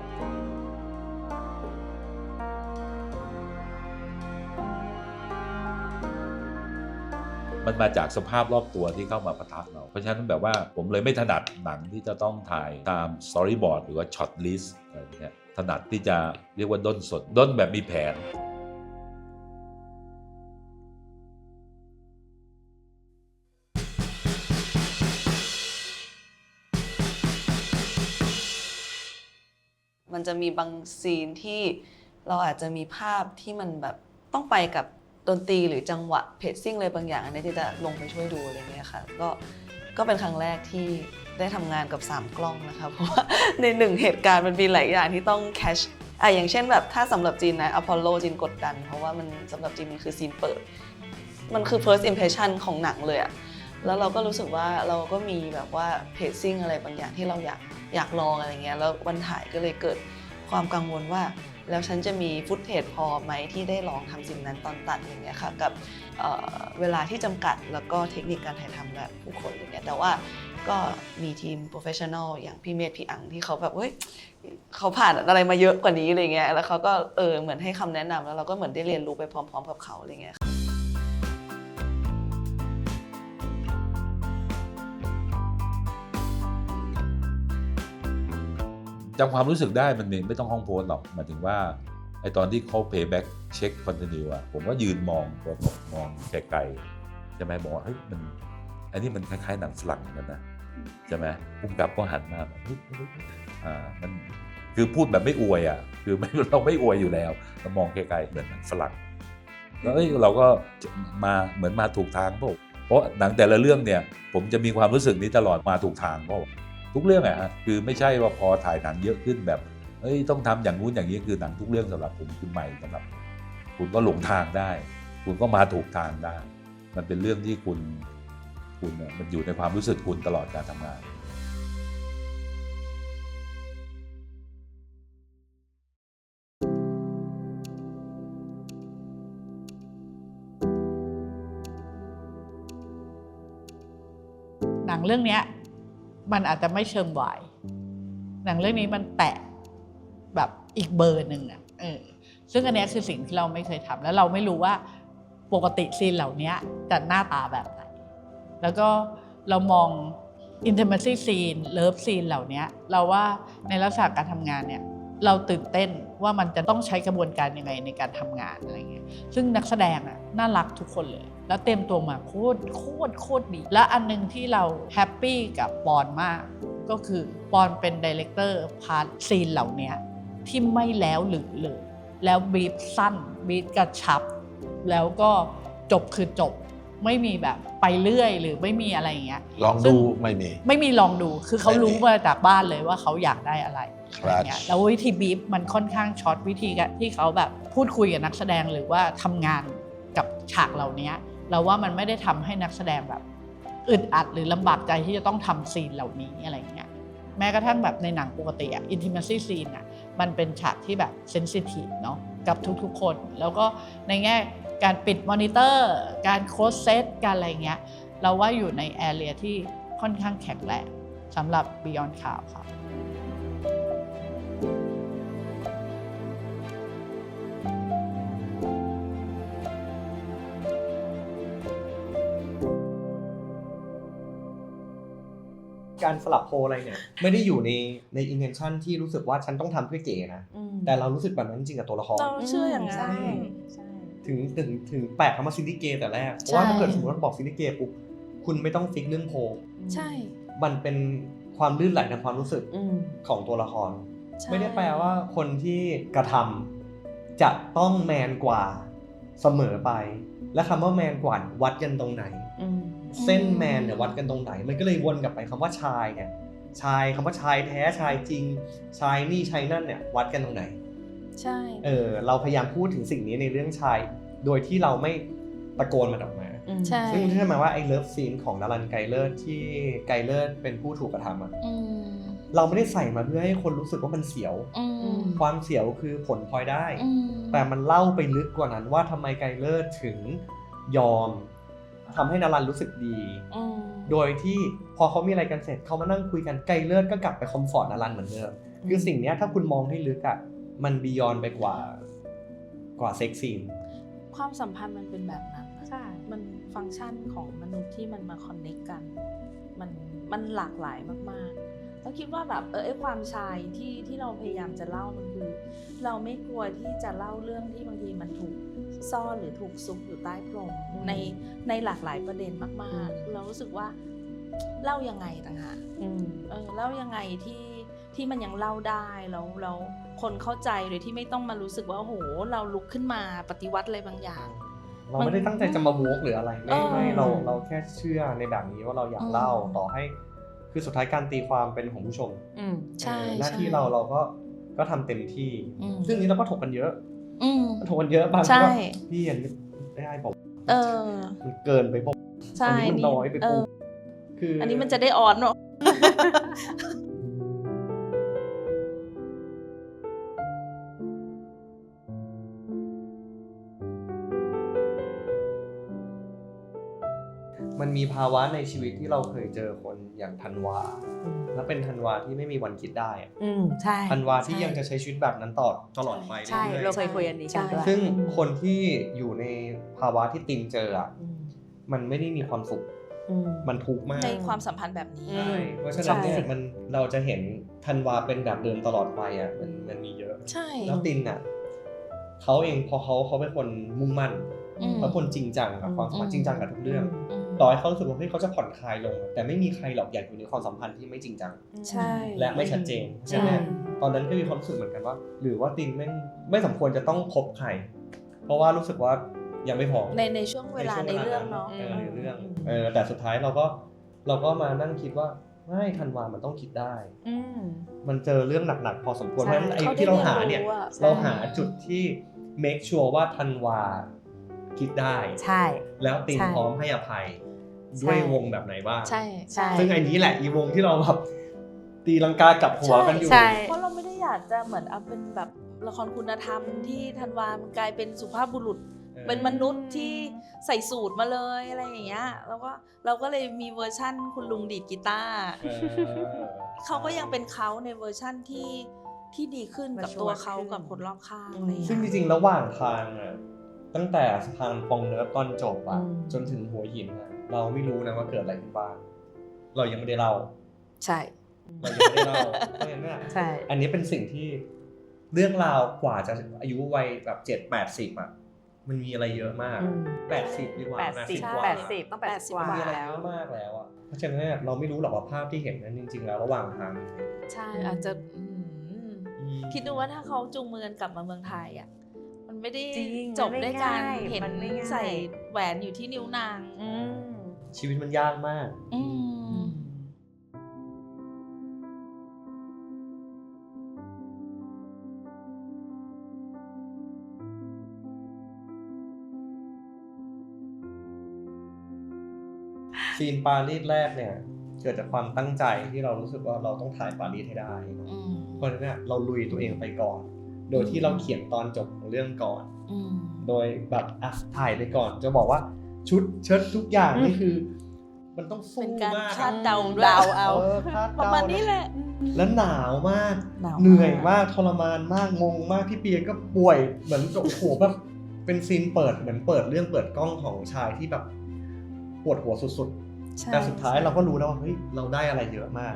S10: มันมาจากสภาพรอบตัวที่เข้ามาปะทะเราเพราะฉะนั้นแบบว่าผมเลยไม่ถนัดหนังที่จะต้องถ่ายตามสตอรี่บอร์ดหรือว่าช็อตลิสต์อะไรเงี้ยถนัดที่จะเรียกว่าด้นสดด้นแบบมีแผน
S5: มันจะมีบางซีนที่เราอาจจะมีภาพที่มันแบบต้องไปกับดนตรีหรือจังหวะเพจซิ่งอะไรบางอย่างอันนี้ที่จะลงไปช่วยดูอะไรเงี้ยค่ะก็เป็นครั้งแรกที่ได้ทำงานกับ3กล้องนะคะเพราะว่าใน1เหตุการณ์มันมีหลายอย่างที่ต้องแคชอย่างเช่นแบบถ้าสำหรับจีนนะอพอลโลจีนกดดันเพราะว่ามันสำหรับจีนมันคือซีนเปิดมันคือ first impression ของหนังเลยอะแล้วเราก็รู้สึกว่าเราก็มีแบบว่าเพจซิ่งอะไรบางอย่างที่เราอยากลองอะไรเงี้ยแล้ววันถ่ายก็เลยเกิดความกังวลว่าแล้วฉันจะมีฟุตเทจพอไหมที่ได้ลองทำสิ่งนั้นตอนตัดอย่างเงี้ยค่ะกับเวลาที่จำกัดแล้วก็เทคนิคการถ่ายทำแบบผู้คนอย่างเงี้ยแต่ว่าก็มีทีมโปรเฟชชั่นอลอย่างพี่เมธพี่อังที่เขาแบบเฮ้ยเขาผ่านอะไรมาเยอะกว่านี้อะไรเงี้ยแล้วเขาก็เหมือนให้คำแนะนำแล้วเราก็เหมือนได้เรียนรู้ไปพร้อมๆกับเขาอะไรเงี้ย
S10: จำความรู้สึกได้มันไม่ต้องห้องโพสหรอกหมายถึงว่าไอตอนที่เขา payback check continue อะผมก็ยืนมองไกลๆใช่ไหมบอกว่าเฮ้ยอันนี้มันคล้ายๆหนังฝรั่งกันนะใช่ไหมผู้กำกับก็หันมาแบบมันคือพูดแบบไม่อวยอ่ะคือเราไม่อวยอยู่แล้วเรามองไกลๆเหมือนหนังฝรั่งแล้วเราก็เหมือนมาถูกทางเพราะหนังแต่ละเรื่องเนี่ยผมจะมีความรู้สึกนี้ตลอดมาถูกทางเพราะทุกเรื่องอะคือไม่ใช่ว่าพอถ่ายหนังเยอะขึ้นแบบต้องทำอย่างนู้นอย่างนี้คือหนังทุกเรื่องสำหรับผมคุณใหม่สำหรับคุณก็หลงทางได้คุณก็มาถูกทางได้มันเป็นเรื่องที่คุณมันอยู่ในความรู้สึกคุณตลอดการทำงาน
S18: หนังเรื่องนี้มันอาจจะไม่เชิงวายหนังเรื่องนี้มันแตะแบบอีกเบอร์หนึ่งอ่ะซึ่งอันนี้คือสิ่งที่เราไม่เคยทำแล้วเราไม่รู้ว่าปกติซีนเหล่านี้จะหน้าตาแบบไหนแล้วก็เรามอง intimacy scene love scene เหล่านี้เราว่าในลักษณะการทำงานเนี่ยเราตื่นเต้นว่ามันจะต้องใช้กระบวนการยังไงในการทำงานอะไรเงี้ยซึ่งนักแสดงอ่ะน่ารักทุกคนเลยแล้วเต็มตัวมาโคตรดีและอันนึงที่เราแฮปปี้กับปอนมากก็คือปอนเป็นไดเรคเตอร์พาร์ทซีนเหล่านี้ที่ไม่แล้วหรือเลยแล้วบีบสั้นบีบกระชับแล้วก็จบคือจบไม่มีแบบไปเรื่อยหรือไม่มีอะไรอย่างเงี้ย
S19: ลองดูไม่มี
S18: ลองดูคือเขารู้มาจากบ้านเลยว่าเขาอยากได้อะไรอย่างเงี้ยแล้ววิธีบีบมันค่อนข้างช็อตวิธีที่เขาแบบพูดคุยกับนักแสดงหรือว่าทำงานกับฉากเหล่านี้เราว่ามันไม่ได้ทำให้นักแสดงแบบอึดอัดหรือลำบากใจที่จะต้องทำซีนเหล่านี้อะไรอย่างเงี้ยแม้กระทั่งแบบในหนังปกติintimacy scene มันเป็นฉากที่แบบเซนซิทีฟเนาะกับทุกๆคนแล้วก็ในแง่การปิดมอนิเตอร์การโค้ชเซตการอะไรเงี้ยเราว่าอยู่ในแอเรียที่ค่อนข้างแข็งแรง สำหรับ Beyond ข่าวค่ะ
S2: การสลับโพอะไรเนี่ยไม่ได้อยู่ใน intention ที่รู้สึกว่าฉันต้องทำเพื่อเก๋นะแต่เรารู้สึกแบบนั้นจริงกับตัวละคร
S3: เราเชื่ออย่างนั้น
S2: ถึงแปลกคำว่าซินดี้เกย์แต่แรกเพราะว่าถ้าเกิดสมมติว่าบอกซินดี้เกย์ปุ๊บคุณไม่ต้องฟิกเรื่องโพ
S3: ใช่
S2: มันเป็นความลื่นไหลในความรู้สึกของตัวละครไม่ได้แปลว่าคนที่กระทำจะต้องแมนกว่าเสมอไปและคำว่าแมนกว่าวัดกันตรงไหนเส้นแมนเนี่ยวัดกันตรงไหนมันก็เลยวนกลับไปคำว่าชายเนี่ยชายคำว่าชายแท้ชายจริงชายนี่ชายนั่นเนี่ยวัดกันตรงไหน
S3: ใช่
S2: เราพยายามพูดถึงสิ่งนี้ในเรื่องชายโดยที่เราไม่ตะโกนมันออกมาซึ่งใช่ไหมว่าไอ้เลิฟซีนของดารันไกเลอร์ที่ไกเลอร์เป็นผู้ถูกกระทำเราไม่ได้ใส่มาเพื่อให้คนรู้สึกว่ามันเสียวความเสียวคือผลพลอยได้แต่มันเล่าไปลึกกว่านั้นว่าทำไมไกเลอร์ถึงยอมทำให้ดารันรู้สึกดีโดยที่พอเขามีอะไรกันเสร็จเขามานั่งคุยกันไกเลอร์ก็กลับไปคอมฟอร์ตดารันเหมือนเดิมคือสิ่งนี้ถ้าคุณมองให้ลึกอ่ะมันบียอนไปกว่าเซ็กซีน
S3: ความสัมพันธ์มันเป็นแบบนั้นใช่มันฟังก์ชันของมนุษย์ที่มันมาคอนเนคกันมันหลากหลายมากๆแล้วคิดว่าแบบไอ้ความชายที่เราพยายามจะเล่ามันคือเราไม่กลัวที่จะเล่าเรื่องที่บางทีมันถูกซ่อนหรือถูกซุกอยู่ใต้พรมในหลากหลายประเด็นมากๆเรารู้สึกว่าเล่ายังไงต่างหากเล่ายังไงที่มันยังเล่าได้แล้วคนเข้าใจโดยที่ไม่ต้องมารู้สึกว่าโอ้โหเราลุกขึ้นมาปฏิวัติอะไรบางอย่าง
S2: เราไม่ได้ตั้งใจจะมาโวกหรืออะไรไม่เราแค่เชื่อในแบบนี้ว่าเราอยากเล่าต่อให้คือสุดท้ายการตีความเป็นของผู้ชม
S3: ใช่
S2: หน้าที่เราก็ทำเต็มที่ซึ่งนี้เราก็ถกกันเยอะถกกันเยอะบางทีพี่เห็นไม่ได้บอกมันเกินไปบอกอันนี้มันน้อยไปปุ๊บคือ
S3: อันนี้มันจะได้อ่อนเนาะ
S2: มันมีภาวะในชีวิตที่เราเคยเจอคนอย่างธันวาและเป็นธันวาที่ไม่มีวันคิดได้
S4: ใช่
S2: ธันวาที่ยังจะใช้ชีวิตแบบนั้นตลอดไป
S4: ใช่เราเคยคุยกันนี้กันด้วย
S2: ซึ่งคนที่อยู่ในภาวะที่ตินเจอมันไม่ได้มีความสุขมันทุกข์มาก
S3: ในความสัมพันธ์แบบนี้
S2: เพราะฉะนั้นเนี่ยเราจะเห็นธันวาเป็นแบบเดิมตลอดไปมันมีเยอะแล้วตินเขาเองพอเขาเป็นคนมุ่งมั่นเขาคนจริงจังกับความสัมพันธ์จริงจังกับทุกเรื่องต่อให้เขารู้สึกว่าเขาจะผ่อนคลายลงแต่ไม่มีใครหรอกอยากอยู่ในความสัมพันธ์ที่ไม่จริงจังและไม่ชัดเจนใช่ไหมตอนนั้นก็มีความรู้สึกเหมือนกันว่าหรือว่าตินไม่สมควรจะต้องคบใครเพราะว่ารู้สึกว่ายังไม่พอ
S3: ในช่วงเวลาในเรื่องเนาะ
S2: แต่สุดท้ายเราก็มานั่งคิดว่าไม่ธันวามันต้องคิดได้มันเจอเรื่องหนักๆพอสมควรเพราะฉะนั้นไอ้ที่เราหาเนี่ยเราหาจุดที่ make sure ว่าธันวาคิดได้
S4: ใช่
S2: แล้วตินพร้อมให้อภัยด้วยวงแบบไหนบ้าง
S3: ใช่
S2: ซึ่งไอ้นี้แหละอีวงที่เราแบบตีลังกากับหัวกันอยู่
S3: เพราะเราไม่ได้อยากจะเหมือนเอาเป็นแบบละครคุณธรรมที่ธันวามันกลายเป็นสุภาพบุรุษเป็นมนุษย์ที่ใส่สูทมาเลยอะไรอย่างเงี้ยแล้วก็เราก็เลยมีเวอร์ชั่นคุณลุงดีดกีตาร์เขาก็ยังเป็นเขาในเวอร์ชั่นที่ดีขึ้นกับตัวเขากับคนรอบข้างอะไรอย่างเงี้ย
S2: ซึ่งจริงๆระหว่างทางตั้งแต่สะพานปองเนิร์ฟตอนจบจนถึงหัวหินเราไม่รู้นะว่าเกิดอะไรขึ้นบ้างเรายังไม่ได้เล่า
S3: ใช่
S2: เรายังไม่ได้เล่าเพราะฉะนั้นอันนี้เป็นสิ่งที่เรื่องราวกว่าจะอายุวัยแบบ7-80มันมีอะไรเยอะมาก80ดีกว่า
S4: 80ต้อง80กว่า
S2: มีอะไรเยอะมากแล้วเพราะฉะนั้นเราไม่รู้หรอกว่าภาพที่เห็นนั้นจริงๆแล้วระหว่างทาง
S3: ใช่อาจจะคิดดูว่าถ้าเขาจูงมือกันกลับมาเมืองไทยมันไม่ได้จบด้วยการเห็นใส่แหวนอยู่ที่นิ้วนาง
S2: ชีวิตมันยากมากซีนปารีสแรกเนี่ยเกิดจากความตั้งใจที่เรารู้สึกว่าเราต้องถ่ายปารีสให้ได้เพราะฉะนั้นเราลุยตัวเองไปก่อนโดยที่เราเขียนตอนจบของเรื่องก่อนโดยแบบถ่ายไปก่อนจะบอกว่าชุดเชิ้ตทุกอย่างนี่คือ มันต้องสู้
S3: เป็นการ
S2: มาก
S3: คาดเดาด้วย
S4: เอา
S2: คาด
S3: ประ
S2: เดา
S3: มาณนี้แหละ
S2: แล้วหนาวมาก
S3: หนาวมาก
S2: เหนื่อยมากทรมานมากงงมากพี่เปียก็ป่วยเหมือนโอ้โหแบบเป็นซีนเปิดเหมือนเปิดเรื่องเปิดกล้องของชายที่แบบปวดหัวสุดๆแต่สุดท้ายเราก็รู้แล้วว่าเฮ้ยเราได้อะไรเยอะมาก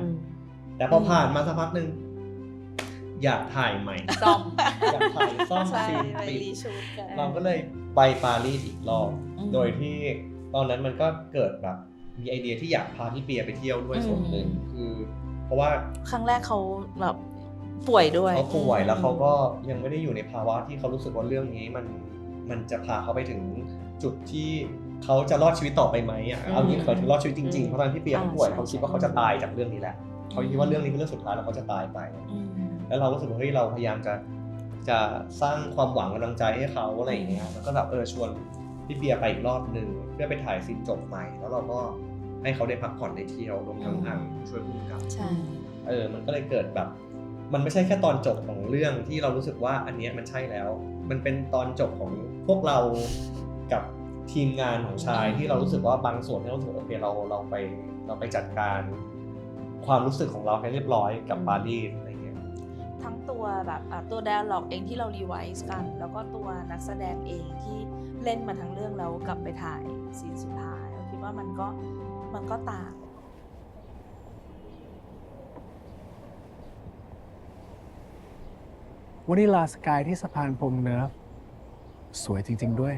S2: แต่พอผ่านมาสักพักหนึ่งอยากถ่ายใหม่
S3: ซ่อม
S2: อยากถ่ายซ่อม
S3: ใช่
S2: ซีน
S3: ไป
S2: ปิด
S3: รีชูตกัน
S2: เราก็เลยไปปารีสอีกรอบโดยที่ตอนนั้นมันก็เกิดแบบมีไอเดียที่อยากพาพี่เปียไปเที่ยวด้วยส่วนหนึ่งคือเพราะว่า
S3: ครั้งแรกเขาแบบป่วยด้วย
S2: เขาป่วยแล้วเขาก็ยังไม่ได้อยู่ในภาวะที่เขารู้สึกว่าเรื่องนี้มันจะพาเขาไปถึงจุดที่เขาจะรอดชีวิตต่อไปไหมอ่ะเอางี้เคยถึงรอดชีวิตจริงๆเพราะตอนที่เปียเขาป่วยเขาคิดว่าเขาจะตายจากเรื่องนี้แหละเขาคิดว่าเรื่องนี้เป็นเรื่องสุดท้ายแล้วเขาจะตายไปแล้วเราก็รู้สึกว่าเฮ้ยเราพยายามจะสร้างความหวังกำลังใจให้เขาอะไรอย่างเงี้ยแล้วก็แบบชวนพี่เปียไปอีกรอบหนึ่งเพื่อไปถ่ายซีนจบใหม่แล้วเราก็ให้เขาได้พักผ่อนได้เที่ยวรวมทั้งอังช่วยพุ่งกับ
S3: ใช่
S2: มันก็เลยเกิดแบบมันไม่ใช่แค่ตอนจบของเรื่องที่เรารู้สึกว่าอันเนี้ยมันใช่แล้วมันเป็นตอนจบของพวกเรากับทีมงานของชายที่เรารู้สึกว่าบางส่วนที่เรารู้สึกโอเคเราไปจัดการความรู้สึกของเราให้เรียบร้อยกับปารีสอะไรเงี้ย
S3: ทั้งตัวแบบตัว dialog เองที่เรารีไวซ์กัน แล้วก็ตัวนักแสดงเองที่เล่นมาทั้งเรื่องแล้วกลับไปถ่ายซีนสุดท้ายเราคิดว่ามันก็ต่าง
S1: วานิลาสกายที่สะพานพรมเนิร์ฟสวยจริง ๆ ด้วย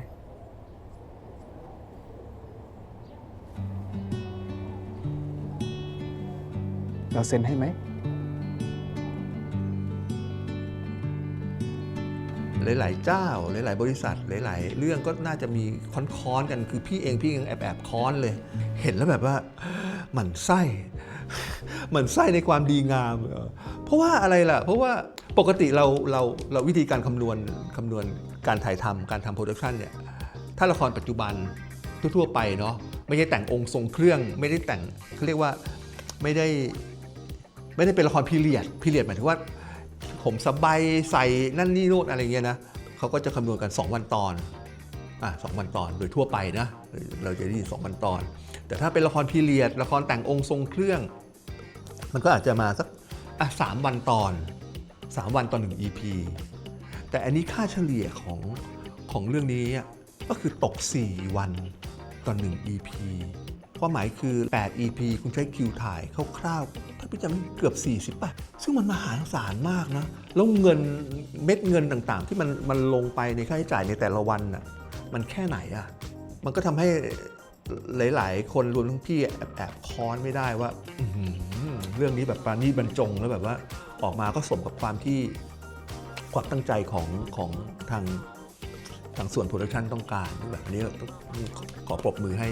S1: เราเซ็นให้ไหม
S20: หลายๆเจ้าหลายๆบริษัทหลายๆเรื่องก็น่าจะมีค้อนๆกันคือพี่เองยังแอบค้อนเลย เห็นแล้วแบบว่าหมั่นไส้หมั่นไส้ในความดีงามเพราะว่าอะไรล่ะเพราะว่าปกติเราวิธีการคำนวณการถ่ายทำการทำโปรดักชันเนี่ยถ้าละครปัจจุบันทั่วๆไปเนาะไม่ใช่แต่งองค์ทรงเครื่องไม่ได้แต่งเขาเรียกว่าไม่ได้เป็นละครพีเรียดหมายถึงว่าผมสบายใส่นั่นนี่โน่นอะไรเงี้ยนะเขาก็จะคำนวณกัน2 วันตอน2 วันตอนโดยทั่วไปนะเราจะได้ยิน2 วันตอนแต่ถ้าเป็นละครพีเรียดละครแต่งองค์ทรงเครื่องมันก็อาจจะมาสัก3 วันตอน3 วันต่อ1 EP แต่อันนี้ค่าเฉลี่ยของเรื่องนี้ก็คือตก4 วันต่อ1 EP ความหมายคือ8 EP คุณใช้คิวถ่ายคร่าวๆถ้าพี่จำเกือบ40ป่ะซึ่งมันมหาศาลมากนะแล้วเงินเม็ดเงินต่างๆที่มันลงไปในค่าใช้จ่ายในแต่ละวันน่ะมันแค่ไหนอ่ะมันก็ทำให้หลายๆคนรวมทั้งพี่แอบค้อนไม่ได้ว่าเรื่องนี้แบบปราณีตบรรจงแล้วแบบว่าออกมาก็สมกับความตั้งใจของทางส่วนโปรดักชันต้องการแบบนี้ขอปรบมือให้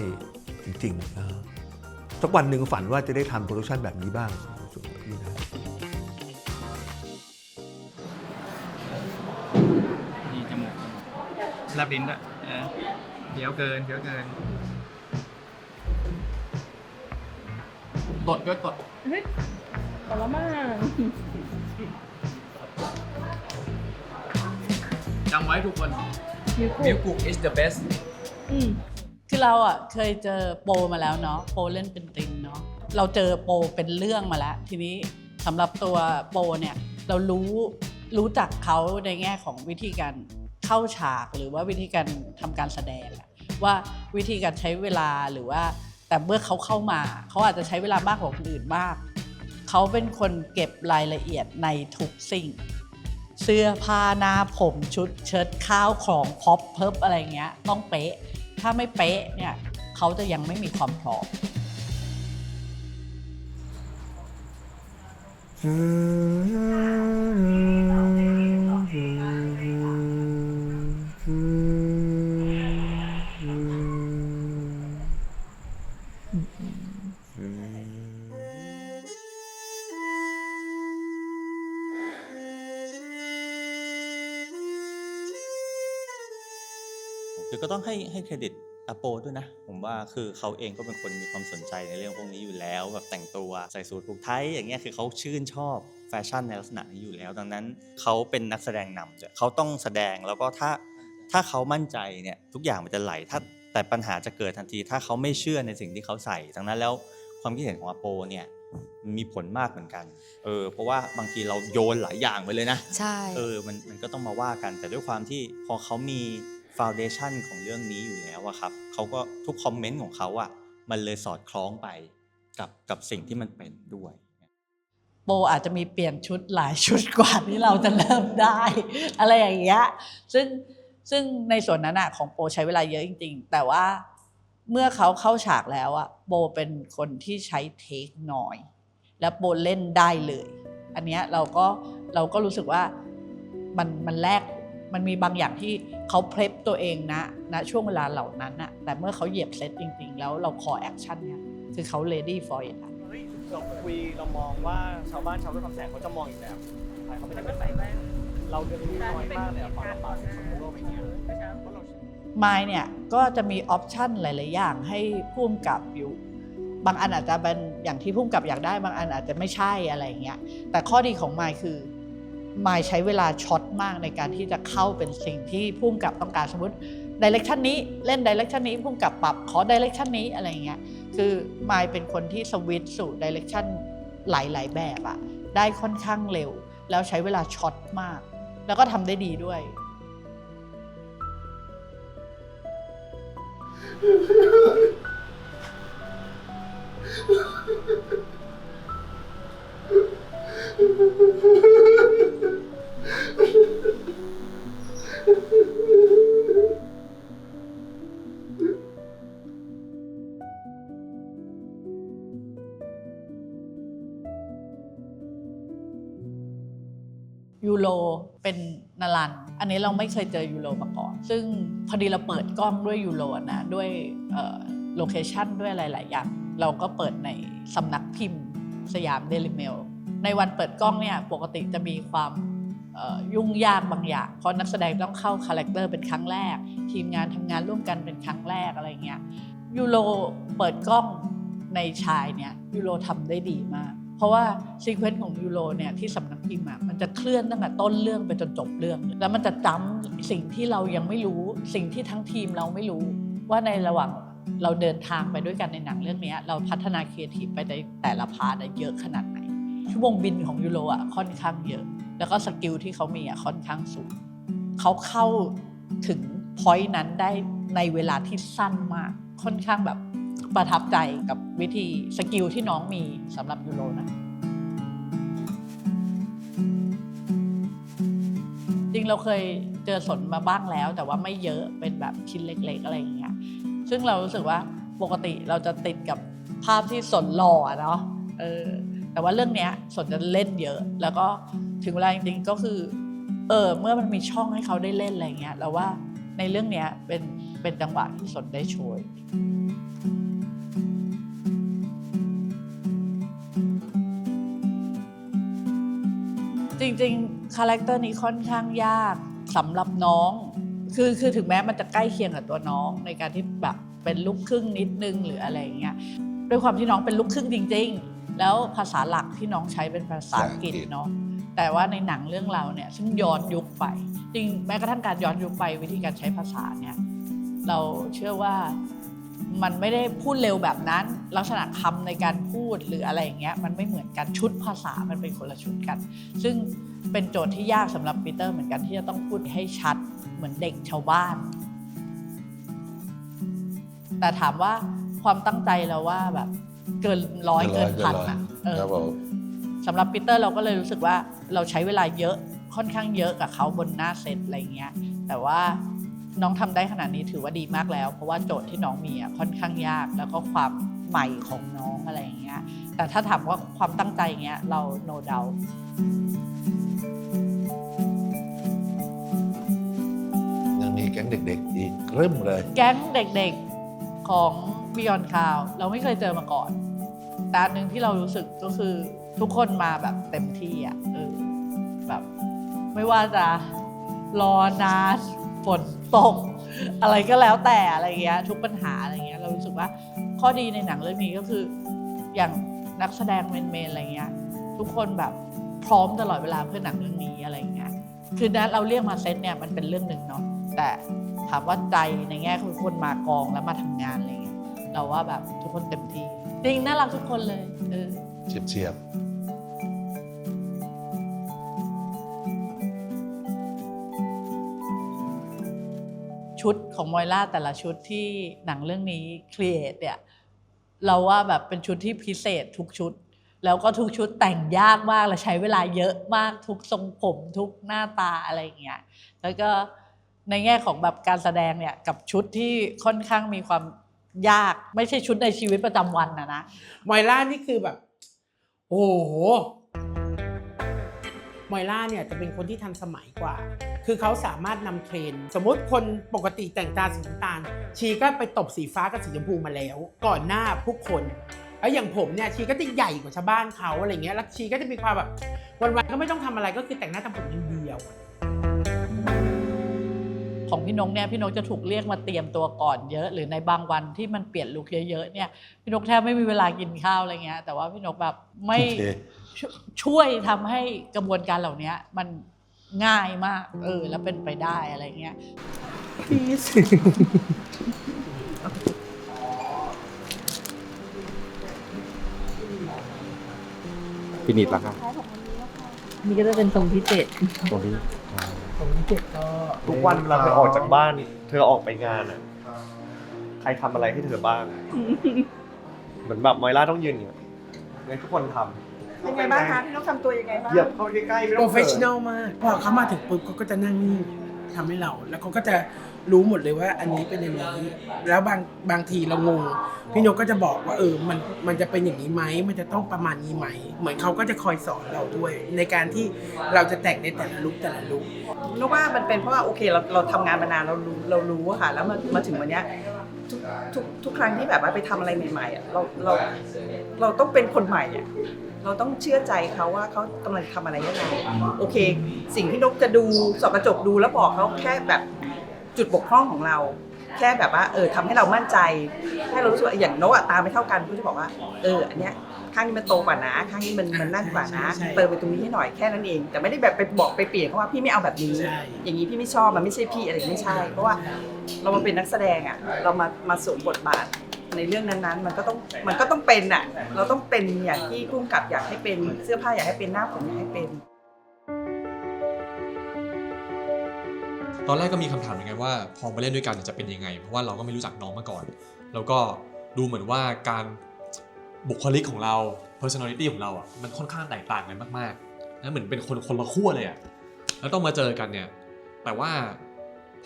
S20: จริงๆสักวันหนึ่งฝันว่าจะได้ทำโปรดักชันแบบนี้บ้างส่วนของพี่นะ
S15: ดีจมูกแลบลิ้นด้วยเดี๋ยวเกินตดด้วยตด
S16: เฮ้ยพอแล้วมาก
S15: จำไว้ทุกคนมิลกุ is the best
S18: คือเราเคยเจอโปมาแล้วเนาะโปเล่นเป็นตินเนาะเราเจอโปเป็นเรื่องมาแล้วทีนี้สำหรับตัวโปเนี่ยเรารู้จักเขาในแง่ของวิธีการเข้าฉากหรือว่าวิธีการทำการแสดงว่าวิธีการใช้เวลาหรือว่าแต่เมื่อเขาเข้ามาเขาอาจจะใช้เวลามากกว่าคนอื่นมากเขาเป็นคนเก็บรายละเอียดในทุกสิ่งเสื้อผ้าหน้าผมชุดเชิ้ตข้าวของพ็อปเพิบอะไรเงี้ยต้องเป๊ะถ้าไม่เป๊ะเนี่ยเขาจะยังไม่มีความพร้อม
S9: คือก็ต้องให้เครดิตอาโปด้วยนะผมว่าคือเขาเองก็เป็นคนมีความสนใจในเรื่องพวกนี้อยู่แล้วแบบแต่งตัวใส่สูทผูกไทยอย่างเงี้ยคือเขาชื่นชอบแฟชั่นในลักษณะนี้อยู่แล้วดังนั้นเขาเป็นนักแสดงนำเขาต้องแสดงแล้วก็ถ้าเขามั่นใจเนี่ยทุกอย่างมันจะไหล แต่ปัญหาจะเกิดทันทีถ้าเขาไม่เชื่อในสิ่งที่เขาใส่ดังนั้นแล้วความคิดเห็นของอาโปเนี่ยมีผลมากเหมือนกันเพราะว่าบางทีเราโยนหลายอย่างไปเลยนะ
S6: ใช่
S9: มันก็ต้องมาว่ากันแต่ด้วยความที่พอเขามีฟาวเดชั่นของเรื่องนี้อยู่แล้วอะครับเขาก็ทุกคอมเมนต์ของเขาอะมันเลยสอดคล้องไปกับสิ่งที่มันเป็นด้วย
S18: โปอาจจะมีเปลี่ยนชุดหลายชุดกว่าที่เราจะเริ่มได้ อะไรอย่างเงี้ยซึ่งในส่วนนั้นอะของโปใช้เวลาเยอะจริงๆแต่ว่าเมื่อเขาเข้าฉากแล้วอะโปเป็นคนที่ใช้เทคน้อยแล้วโปเล่นได้เลยอันเนี้ยเราก็รู้สึกว่ามันแลกมันมีบางอย่างที่เขาเพลฟตัวเองนะช่วงเวลาเหล่านั้นอะแต่เมื่อเขาเหยียบเซตจริงๆแล้วเราคอแอคชั่นเนี่ยคือเขา ready for it
S15: เราคุยเรามองว่าชาวบ้านชาวด้วยคำแสงเขาจะมองอีกแบบเขาไม่ได้เป็นแบบนั้นเราเรียนรู้น้อยมากเลยความลำบากของโลกอย่างเงี้ย
S18: มายเนี่ยก็จะมีออปชันหลายๆอย่างให้ผู้กำกับอยู่บางอันอาจจะเป็นอย่างที่ผู้กำกับอยากได้บางอันอาจจะไม่ใช่อะไรอย่างเงี้ยแต่ข้อดีของมายคือมายใช้เวลาช็อตมากในการที่จะเข้าเป็นสิ่งที่ผู้กำกับต้องการสมมติดิเรกชันนี้เล่นดิเรกชันนี้ผู้กำกับปรับขอดิเรกชันนี้อะไรอย่างเงี้ยคือมายเป็นคนที่สวิตช์สู่ดิเรกชันหลายๆแบบอะได้ค่อนข้างเร็วแล้วใช้เวลาช็อตมากแล้วก็ทำได้ดีด้วย ยูโรเป็นนรันอันนี้เราไม่เคยเจอยูโรมาก่อนซึ่งพอดีเราเปิดกล้องด้วยยูโรนะด้วยโลเคชั่นด้วยอะไรหลายอย่างเราก็เปิดในสำนักพิมพ์สยามเดลิเมลในวันเปิดกล้องเนี่ยปกติจะมีความยุ่งยากบางอย่างเพราะนักแสดงต้องเข้าคาแรคเตอร์เป็นครั้งแรกทีมงานทำงานร่วมกันเป็นครั้งแรกอะไรเงี้ยยูโรเปิดกล้องในชายเนี่ยยูโรทำได้ดีมากเพราะว่าซีเควนซ์ของยูโรเนี่ยที่สำนักพิมพ์มันจะเคลื่อนตั้งแต่ต้นเรื่องไปจนจบเรื่องแล้วมันจะจำสิ่งที่เรายังไม่รู้สิ่งที่ทั้งทีมเราไม่รู้ว่าในระหว่างเราเดินทางไปด้วยกันในหนังเรื่องนี้เราพัฒนาครีเอทีฟไปในแต่ละพาร์ทได้เยอะขนาดไหนชั่วโมงบินของยูโรค่อนข้างเยอะแล้วก็สกิลที่เขามีค่อนข้างสูงเขาเข้าถึงพอยต์นั้นได้ในเวลาที่สั้นมากค่อนข้างแบบประทับใจกับวิธีสกิลที่น้องมีสำหรับยูโรนะจริงเราเคยเจอสนมาบ้างแล้วแต่ว่าไม่เยอะเป็นแบบชิ้นเล็กๆอะไรอย่างเงี้ยซึ่งเรารู้สึกว่าปกติเราจะติดกับภาพที่สนหล่อเนาะแต่ว่าเรื่องนี้สนจะเล่นเยอะแล้วก็ถึงเวลาจริงๆก็คือเมื่อมันมีช่องให้เขาได้เล่นอะไรเงี้ยเราว่าในเรื่องนี้เป็นจังหวะที่สนได้โชยจริงๆคาแรคเตอร์นี้ค่อนข้างยากสำหรับน้องคือถึงแม้มันจะใกล้เคียงกับตัวน้องในการที่แบบเป็นลูกครึ่งนิดนึงหรืออะไรอย่างเงี้ยด้วยความที่น้องเป็นลูกครึ่งจริงๆแล้วภาษาหลักที่น้องใช้เป็นภาษาอังกฤษเนาะแต่ว่าในหนังเรื่องเราเนี่ยซึ่งย้อนยุคไปจริงแม้กระทั่งการย้อนยุคไปวิธีการใช้ภาษาเนี่ยเราเชื่อว่ามันไม่ได้พูดเร็วแบบนั้นลักษณะคำในการพูดหรืออะไรอย่างเงี้ยมันไม่เหมือนกันชุดภาษามันเป็นคนละชุดกันซึ่งเป็นโจทย์ที่ยากสำหรับปีเตอร์เหมือนกันที่จะต้องพูดให้ชัดเหมือนเด็กชาวบ้านแต่ถามว่าความตั้งใจเราว่าแบบเกินร้อยเกินพันอ่ะสำหรับปีเตอร์เราก็เลยรู้สึกว่าเราใช้เวลาเยอะค่อนข้างเยอะกับเขาบนหน้าเซตอะไรเงี้ยแต่ว่าน้องทำได้ขนาดนี้ถือว่าดีมากแล้วเพราะว่าโจทย์ที่น้องมีค่อนข้างยากแล้วก็ความใหม่ของน้องอะไรอย่างเงี้ยแต่ถ้าถามว่าความตั้งใจเงี้ยเรา no doubt
S19: ยังมีแก๊งเด็กๆอีกเริ่มเลย
S18: แก๊งเด็กๆของ Beyond Cloud เราไม่เคยเจอมาก่อนแต่อันหนึ่งที่เรารู้สึกก็คือทุกคนมาแบบเต็มที่แบบไม่ว่าจะรอนานฝนตกอะไรก็แล้วแต่อะไรเงี้ยทุกปัญหาอะไรเงี้ยเรารู้สึกว่าข้อดีในหนังเรื่องนี้ก็คืออย่างนักแสดงเมนๆอะไรเงี้ยทุกคนแบบพร้อมตลอดเวลาเพื่อหนังเรื่องนี้อะไรเงี้ยคือเราเรียกมาเซตเนี่ยมันเป็นเรื่องหนึ่งเนาะแต่ ถามว่าใจในแง่คือคนมากองแล้วมาทำงานอะไรเงี้ยเราว่าแบบทุกคนเต็มที่จริงน่ารักทุกคนเลย
S19: เฉียบ
S18: ชุดของมอยล่าแต่ละชุดที่หนังเรื่องนี้ครีเอทเนี่ยเราว่าแบบเป็นชุดที่พิเศษทุกชุดแล้วก็ทุกชุดแต่งยากมากและใช้เวลาเยอะมากทุกทรงผมทุกหน้าตาอะไรอย่างเงี้ยแล้วก็ในแง่ของแบบการแสดงเนี่ยกับชุดที่ค่อนข้างมีความยากไม่ใช่ชุดในชีวิตประจำวันนะ
S12: มอยล่านี่คือแบบโอ้โหมอยล่าเนี่ยจะเป็นคนที่ทันสมัยกว่าคือเขาสามารถนำเทรนด์สมมติคนปกติแต่งตาสีน้ำตาลชีก็ไปตบสีฟ้ากับสีชมพูมาแล้วก่อนหน้าผู้คนแล้วอย่างผมเนี่ยชีก็จะใหญ่กว่าชาวบ้านเขาอะไรเงี้ยแล้วชีก็จะมีความแบบวันๆก็ไม่ต้องทำอะไรก็คือแต่งหน้าทำผมอย่างเดียว
S18: ของพี่นกเนี่ยพี่นกจะถูกเรียกมาเตรียมตัวก่อนเยอะหรือในบางวันที่มันเปลี่ยนลุคเยอะๆเนี่ยพี่นกแทบไม่มีเวลากินข้าวอะไรเงี้ยแต่ว่าพี่นกแบบไม่ช่วยทำให้กระบวนการเหล่านี้มันง่ายมากแล้วเป็นไปได้อะไรเงี้ย
S2: ฟินิชแล้วครับ
S18: นี่ก็จะเป็นทรงพิเศษ
S2: ตรงนี้
S12: ก็
S2: ทุกวันเราไปออกจากบ้านเธอออกไปงานอ่ะใครทำอะไรให้เธอบ้างเหมือนแบบมอยล่าต้องยืนอย่างนี้ทุกคนทำ
S17: ยังไงบ้างคะพี่นกทำตัวยังไงบ้าง
S2: เหยียบเข้าใกล้ๆไม่ต้อง
S12: professional มากพอเขามาถึงปุ๊บเขาก็จะนั่งนิ่งทำให้เราแล้วเขาก็จะรู้หมดเลยว่าอันนี้เป็นอย่างนี้แล้วบางทีเรางงพี่นกก็จะบอกว่ามันจะเป็นอย่างนี้ไหมมันจะต้องประมาณนี้ไหมเหมือนเขาก็จะคอยสอนเราด้วยในการที่เราจะแต่งในแต่ละลุค
S17: นึกว่ามันเป็นเพราะว่าโอเคเราทำงานมานานเรารู้อะค่ะแล้วมาถึงวันเนี้ยทุกครั้งที่แบบว่าไปทำอะไรใหม่ๆอะเราต้องเป็นคนใหม่อะเราต้องเชื่อใจเขาว่าเขากำลังทำอะไรยังไงโอเคสิ่งที่นกจะดูส่องกระจกดูแล้วบอกเขาแค่แบบจุดบกพร่องของเราแค่แบบว่าทำให้เรามั่นใจให้เรารู้สึกอย่างนกตาไม่เท่ากันก็จะบอกว่าอันเนี้ยข้างนี้มันโตกว่านะข้างนี้มันนั่นกว่านะเติมไปตรงนี้ให้หน่อยแค่นั้นเองแต่ไม่ได้แบบไปบอกไปเปลี่ยนเพราะว่าพี่ไม่เอาแบบนี้อย่างนี้พี่ไม่ชอบมันไม่ใช่พี่อะไรไม่ใช่เพราะว่าเรามาเป็นนักแสดงอ่ะเรามาสวมบทบาทในเรื่องนั้นๆมันก็ต้องเป็นอ่ะเราต้องเป็นอย่างที่ผู้กำกับอยากให้เป็นเสื้อผ้าอยากให้เป็นหน้าผมอยากให้เป็น
S21: ตอนแรกก็มีคำถามเหมือนกันว่าพอมาเล่นด้วยกันจะเป็นยังไงเพราะว่าเราก็ไม่รู้จักน้องมาก่อนแล้วก็ดูเหมือนว่าการบุคลิกของเรา personality ของเราอ่ะมันค่อนข้างแตกต่างกันมากๆนะเหมือนเป็นคนละขั้วเลยอ่ะแล้วต้องมาเจอกันเนี่ยแต่ว่า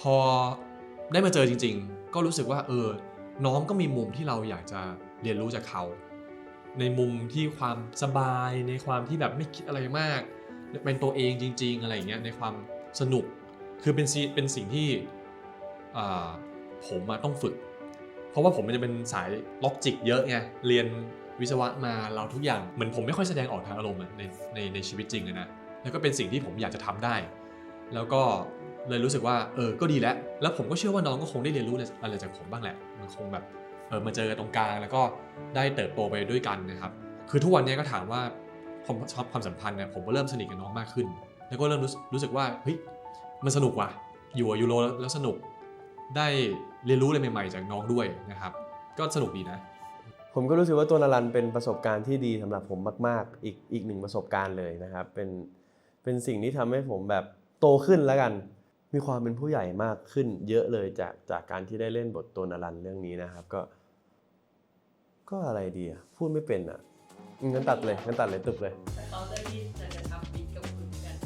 S21: พอได้มาเจอจริงๆก็รู้สึกว่าน้องก็มีมุมที่เราอยากจะเรียนรู้จากเขาในมุมที่ความสบายในความที่แบบไม่คิดอะไรมากเป็นตัวเองจริงๆอะไรอย่างเงี้ยในความสนุกคือเป็นสิ่งที่ผมต้องฝึกเพราะว่าผมมันจะเป็นสายล็อกจิกเยอะไงเรียนวิศวะมาเราทุกอย่างเหมือนผมไม่ค่อยแสดงออกทางอารมณ์ในชีวิตจริงเลยนะแล้วก็เป็นสิ่งที่ผมอยากจะทำได้แล้วก็เลยรู้สึกว่าก็ดีแล้วผมก็เชื่อว่าน้องก็คงได้เรียนรู้อะไรจากผมบ้างแหละมันคงแบบมาเจอกันตรงกลางแล้วก็ได้เติบโตไปด้วยกันนะครับคือทุกวันนี้ก็ถามว่าความสัมพันธ์เนี่ยผมก็เริ่มสนิทกับน้องมากขึ้นแล้วก็เริ่มรู้สึกว่าเฮ้ยมันสนุกว่ะอยู่กับยูโรแล้วสนุกได้เรียนรู้อะไรใหม่ๆจากน้องด้วยนะครับก็สนุกดีนะ
S2: ผมก็รู้สึกว่าตัวนารันเป็นประสบการณ์ที่ดีสำหรับผมมากๆอีกหนึ่งประสบการณ์เลยนะครับเป็นสิ่งที่ทำให้ผมแบบโตขึ้นแล้วกันมีความเป็นผู้ใหญ่มากขึ้นเยอะเลยจากการที่ได้เล่นบทตัวนารันเรื่องนี้นะครับก็อะไรดีอ่ะพูดไม่เป็นอ่ะงั้นตัดเลยตึกเลย
S18: เขาจะยินจะทำบิ๊กกับคุณกัน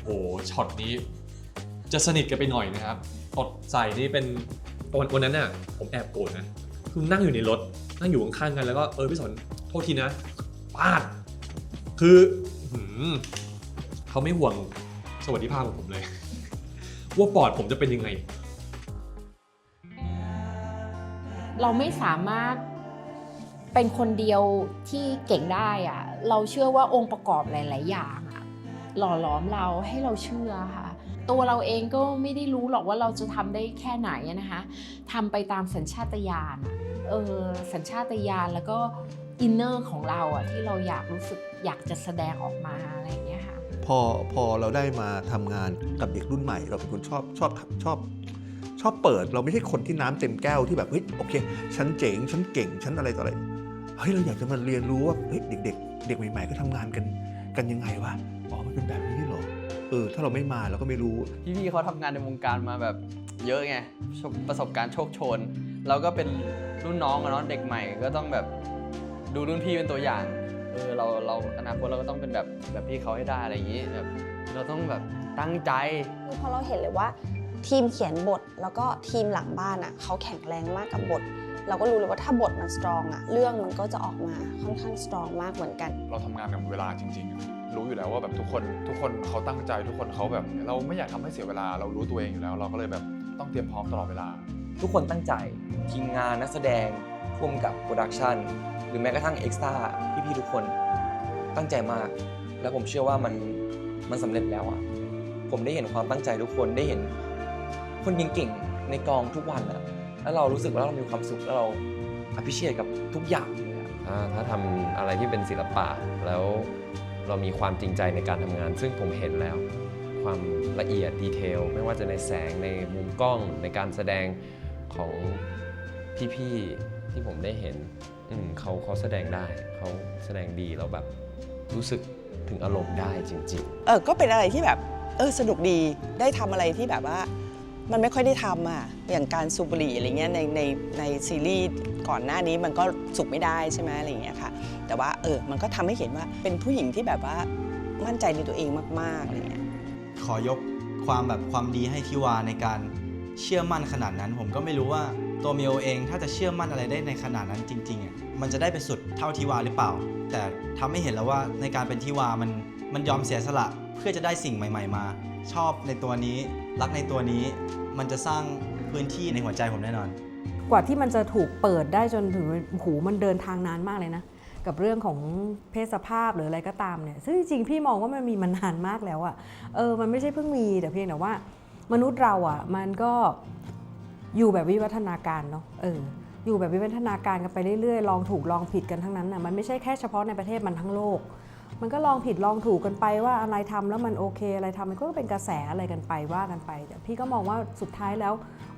S21: โอ้ช็อตนี้จะสนิทกันไปหน่อยนะครับตดใส่นี่เป็นวันนั้นน่ะผมแอบโกรธนะคือนั่งอยู่ในรถนั่งอยู่ข้างๆกันแล้วก็พี่สนโทษทีนะปาดคือเขาไม่ห่วงสวัสดิภาพของผมเลยว่าปอดผมจะเป็นยังไง
S4: เราไม่สามารถเป็นคนเดียวที่เก่งได้อะเราเชื่อว่าองค์ประกอบหลายๆอย่างอะหล่อหลอมเราให้เราเชื่อค่ะตัวเราเองก็ไม่ได้รู้หรอกว่าเราจะทำได้แค่ไหนนะคะทำไปตามสัญชาตญาณสัญชาตญาณแล้วก็อินเนอร์ของเราอะที่เราอยากจะแสดงออกมาอะไรอย่างเงี้ยค่ะ
S20: พอเราได้มาทำงานกับเด็กรุ่นใหม่เราเป็นคนชอบ อบเปิดเราไม่ใช่คนที่น้ำเต็มแก้วที่แบบเฮ้ยโอเคฉันเจ๋งฉันเก่งฉันอะไรต่ออะไรเฮ้ยเราอยากจะมาเรียนรู้ว่าเฮ้ยเด็กใหม่ๆก็ทำงานกันยังไงวะอ๋อมันเป็นแบบนี้เหรอถ้าเราไม่มาเราก็ไม่รู้
S15: พี่ๆเขาทำงานในวงการมาแบบเยอะไงประสบการณ์โชคโชนเราก็เป็นรุ่นน้องอะเนาะเด็กใหม่ก็ต้องแบบดูรุ่นพี่เป็นตัวอย่างเราอนาคตเราก็ต้องเป็นแบบพี่เขาให้ได้อะไรอย่างนี้แบบเราต้องแบบตั้งใจ
S11: พอเราเห็นเลยว่าทีมเขียนบทแล้วก็ทีมหลังบ้านอ่ะเขาแข็งแรงมากกับบทเราก็รู้เลยว่าถ้าบทมันสตรองอ่ะเรื่องมันก็จะออกมาค่อนข้างสตรองมากเหมือนกัน
S22: เราทำงานกับเวลาจริงๆรู้อยู่แล้วว่าแบบทุกคนเขาตั้งใจทุกคนเขาแบบเราไม่อยากทำให้เสียเวลาเรารู้ตัวเองอยู่แล้วเราก็เลยแบบต้องเตรียมพร้อมตลอดเวลา
S23: ทุกคนตั้งใจทีมงานนักแสดงร่วมกับโปรดักชันหรือแม้กระทั่งเอ็กซ์ตร้าพี่ๆทุกคนตั้งใจมากแล้วผมเชื่อว่ามันสำเร็จแล้วอ่ะผมได้เห็นความตั้งใจทุกคนได้เห็นคนเก่งๆในกองทุกวันอ่ะแล้วเรารู้สึกว่าเรามีความสุขแล้วเราappreciateกับทุกอย่างเลยถ้าทำอะไรที่เป็นศิลปะแล้วเรามีความจริงใจในการทำงานซึ่งผมเห็นแล้วความละเอียดดีเทลไม่ว่าจะในแสงในมุมกล้องในการแสดงของพี่ๆที่ผมได้เห็นเขาแสดงได้เขาแสดงดีแล้วแบบรู้สึกถึงอารมณ์ได้จริงๆ
S24: ก็เป็นอะไรที่แบบสนุกดีได้ทำอะไรที่แบบว่ามันไม่ค่อยได้ทำอย่างการสูบบุหรี่อะไรเงี้ยในซีรีส์ก่อนหน้านี้มันก็สูบไม่ได้ใช่ไหมอะไรเงี้ยค่ะแต่ว่ามันก็ทำให้เห็นว่าเป็นผู้หญิงที่แบบว่ามั่นใจในตัวเองมากๆอะไรเงี้ย
S25: ขอยกความดีให้ทิวาในการเชื่อมั่นขนาดนั้นผมก็ไม่รู้ว่าตัวมิโอเองถ้าจะเชื่อมั่นอะไรได้ในขนาดนั้นจริงๆมันจะได้ไปสุดเท่าทิวาหรือเปล่าแต่ทำให้เห็นแล้วว่าในการเป็นทิวามันยอมเสียสละเพื่อจะได้สิ่งใหม่ๆมาชอบในตัวนี้รักในตัวนี้มันจะสร้างพื้นที่ในหัวใจผมแน่นอน
S4: กว่าที่มันจะถูกเปิดได้จนถึงหูมันเดินทางนานมากเลยนะกับเรื่องของเพศสภาพหรืออะไรก็ตามเนี่ยซึ่งจริงๆพี่มองว่ามันมีมานานมากแล้วอะมันไม่ใช่เพิ่งมีแต่เพียงแต่ว่ามนุษย์เราอะมันก็อยู่แบบวิวัฒนาการเนาะอยู่แบบวิวัฒนาการกันไปเรื่อยๆลองถูกลองผิดกันทั้งนั้นอะมันไม่ใช่แค่เฉพาะในประเทศมันทั้งโลกมันก็ลองผิดลองถูกกันไปว่าอะไรทำแล้วมันโอเคอะไรทำมันก็เป็นกระแสอะไรกันไปว่ากันไปแต่พี่ก็มองว่าสุดท้ายแล้ว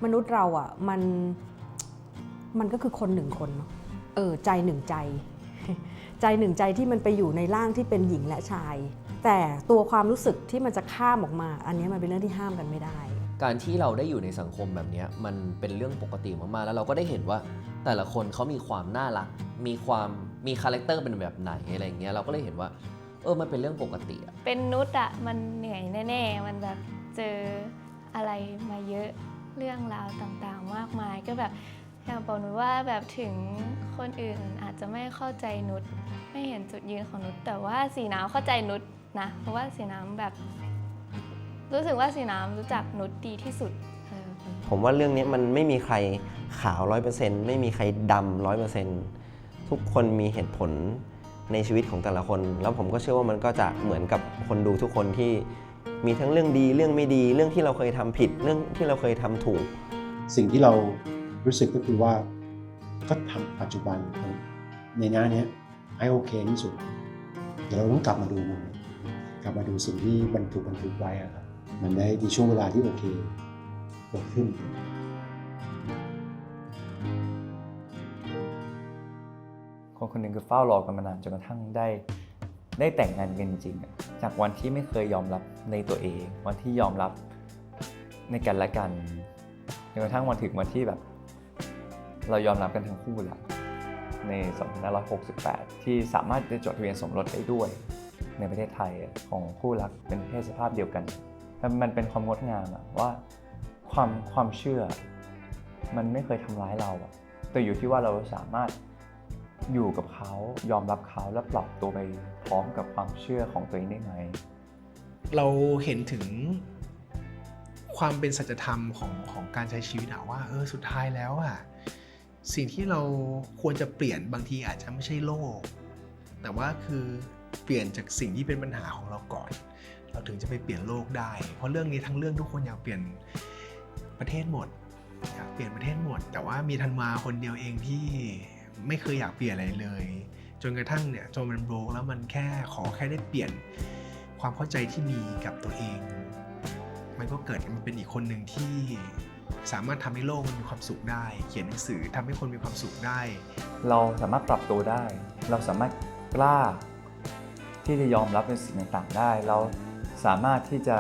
S4: มนุษย์เราอ่ะมันก็คือคนหนึ่งคนเนาะใจหนึ่งใจ ใจหนึ่งใจที่มันไปอยู่ในร่างที่เป็นหญิงและชายแต่ตัวความรู้สึกที่มันจะข้ามออกมาอันนี้มันเป็นเรื่องที่ห้ามกันไม่ได้
S26: การที่เราได้อยู่ในสังคมแบบนี้มันเป็นเรื่องปกติมากๆแล้วเราก็ได้เห็นว่าแต่ละคนเขามีความน่ารักมีคาแรคเตอร์เป็นแบบไหนอะไรเงี้ยเราก็เลยเห็นว่ามันเป็นเรื่องปกติอะ
S27: เป็นนุชอะมันเหนื่อยแน่ๆมันแบบเจออะไรมาเยอะเรื่องราวต่างๆมากมายก็แบบอยากบอกนุชว่าแบบถึงคนอื่นอาจจะไม่เข้าใจนุชไม่เห็นจุดยืนของนุชแต่ว่าสีน้ำเข้าใจนุชนะเพราะว่าสีน้ำแบบรู้สึกว่าสีน้ำรู้จักนุชดีที่สุด
S23: ผมว่าเรื่องนี้มันไม่มีใครขาว 100% ไม่มีใครดำ 100%ทุกคนมีเหตุผลในชีวิตของแต่ละคนแล้วผมก็เชื่อว่ามันก็จะเหมือนกับคนดูทุกคนที่มีทั้งเรื่องดีเรื่องไม่ดีเรื่องที่เราเคยทำผิดเรื่องที่เราเคยทำถูก
S28: สิ่งที่เรารู้สึกก็คือว่าก็ทำปัจจุบันในหน้านี้ให้โอเคที่สุดเดี๋ยวเราต้องกลับมาดูมันกลับมาดูสิ่งที่มันถูกบันทึกไว้ครับมันได้ในช่วงเวลาที่โอเคเกิดขึ้น
S29: คนหนึ่งคือเฝ้ารอกันมานานจนกระทั่งได้แต่งงานกันจริงๆจากวันที่ไม่เคยยอมรับในตัวเองวันที่ยอมรับในกันและกันจนกระทั่งวันถึงวันที่แบบเรายอมรับกันทั้งคู่แล้วใน 2568 ที่สามารถได้จดทะเบียนสมรสได้ด้วยในประเทศไทยของคู่รักเป็นเพศสภาพเดียวกันมันเป็นความงดงามว่าความเชื่อมันไม่เคยทำร้ายเราแต่อยู่ที่ว่าเราสามารถอยู่กับเขายอมรับเขาและปรับตัวไปพร้อมกับความเชื่อของตัวเองได้ไหม
S30: เราเห็นถึงความเป็นสัจธรรมของการใช้ชีวิตว่าสุดท้ายแล้วสิ่งที่เราควรจะเปลี่ยนบางทีอาจจะไม่ใช่โลกแต่ว่าคือเปลี่ยนจากสิ่งที่เป็นปัญหาของเราก่อนเราถึงจะไปเปลี่ยนโลกได้เพราะเรื่องนี้ทั้งเรื่องทุกคนอยากเปลี่ยนประเทศหมดอยากเปลี่ยนประเทศหมดแต่ว่ามีธันวาคนเดียวเองที่ไม่เคยอยากเปลี่ยนอะไรเลยจนกระทั่งเนี่ยจนมันโบรกแล้วมันแค่ได้เปลี่ยนความเข้าใจที่มีกับตัวเองมันก็เกิดมันเป็นอีกคนหนึ่งที่ สามารถทำให้โลกมันมีความสุขได้ เขียนหนังสือทำให้คนมีความสุขได้
S29: เราสามารถปรับตัวได้ เราสามารถกล้าที่จะยอมรับในสิ่งต่างๆได้ เราสามารถที่จะ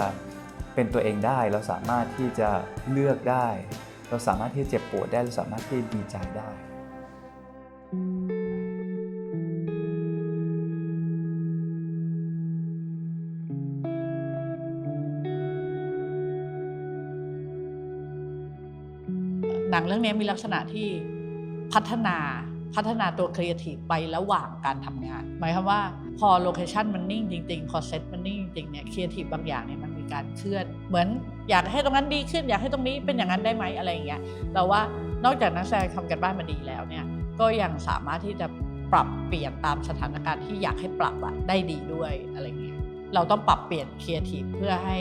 S29: เป็นตัวเองได้ เราสามารถที่จะเลือกได้ เราสามารถที่จะเจ็บปวดได้เราสามารถที่จะดีใจได้
S18: หนังเรื่องนี้มีลักษณะที่พัฒนาตัวครีเอทีฟไประหว่างการทำงานหมายความว่าพอโลเคชันมันนิ่งจริงๆพอเซตมันนิ่งจริงๆเนี่ยครีเอทีฟบางอย่างเนี่ยมันมีการเคลื่อนเหมือนอยากให้ตรงนั้นดีขึ้นอยากให้ตรงนี้เป็นอย่างนั้นได้ไหมอะไรอย่างเงี้ยเราว่านอกจากนักแสดงทำกันบ้านมาดีแล้วเนี่ยก็ยังสามารถที่จะปรับเปลี่ยนตามสถานการณ์ที่อยากให้ปรับได้ดีด้วยอะไรเงี้ยเราต้องปรับเปลี่ยนครีเอทีฟเพื่อให้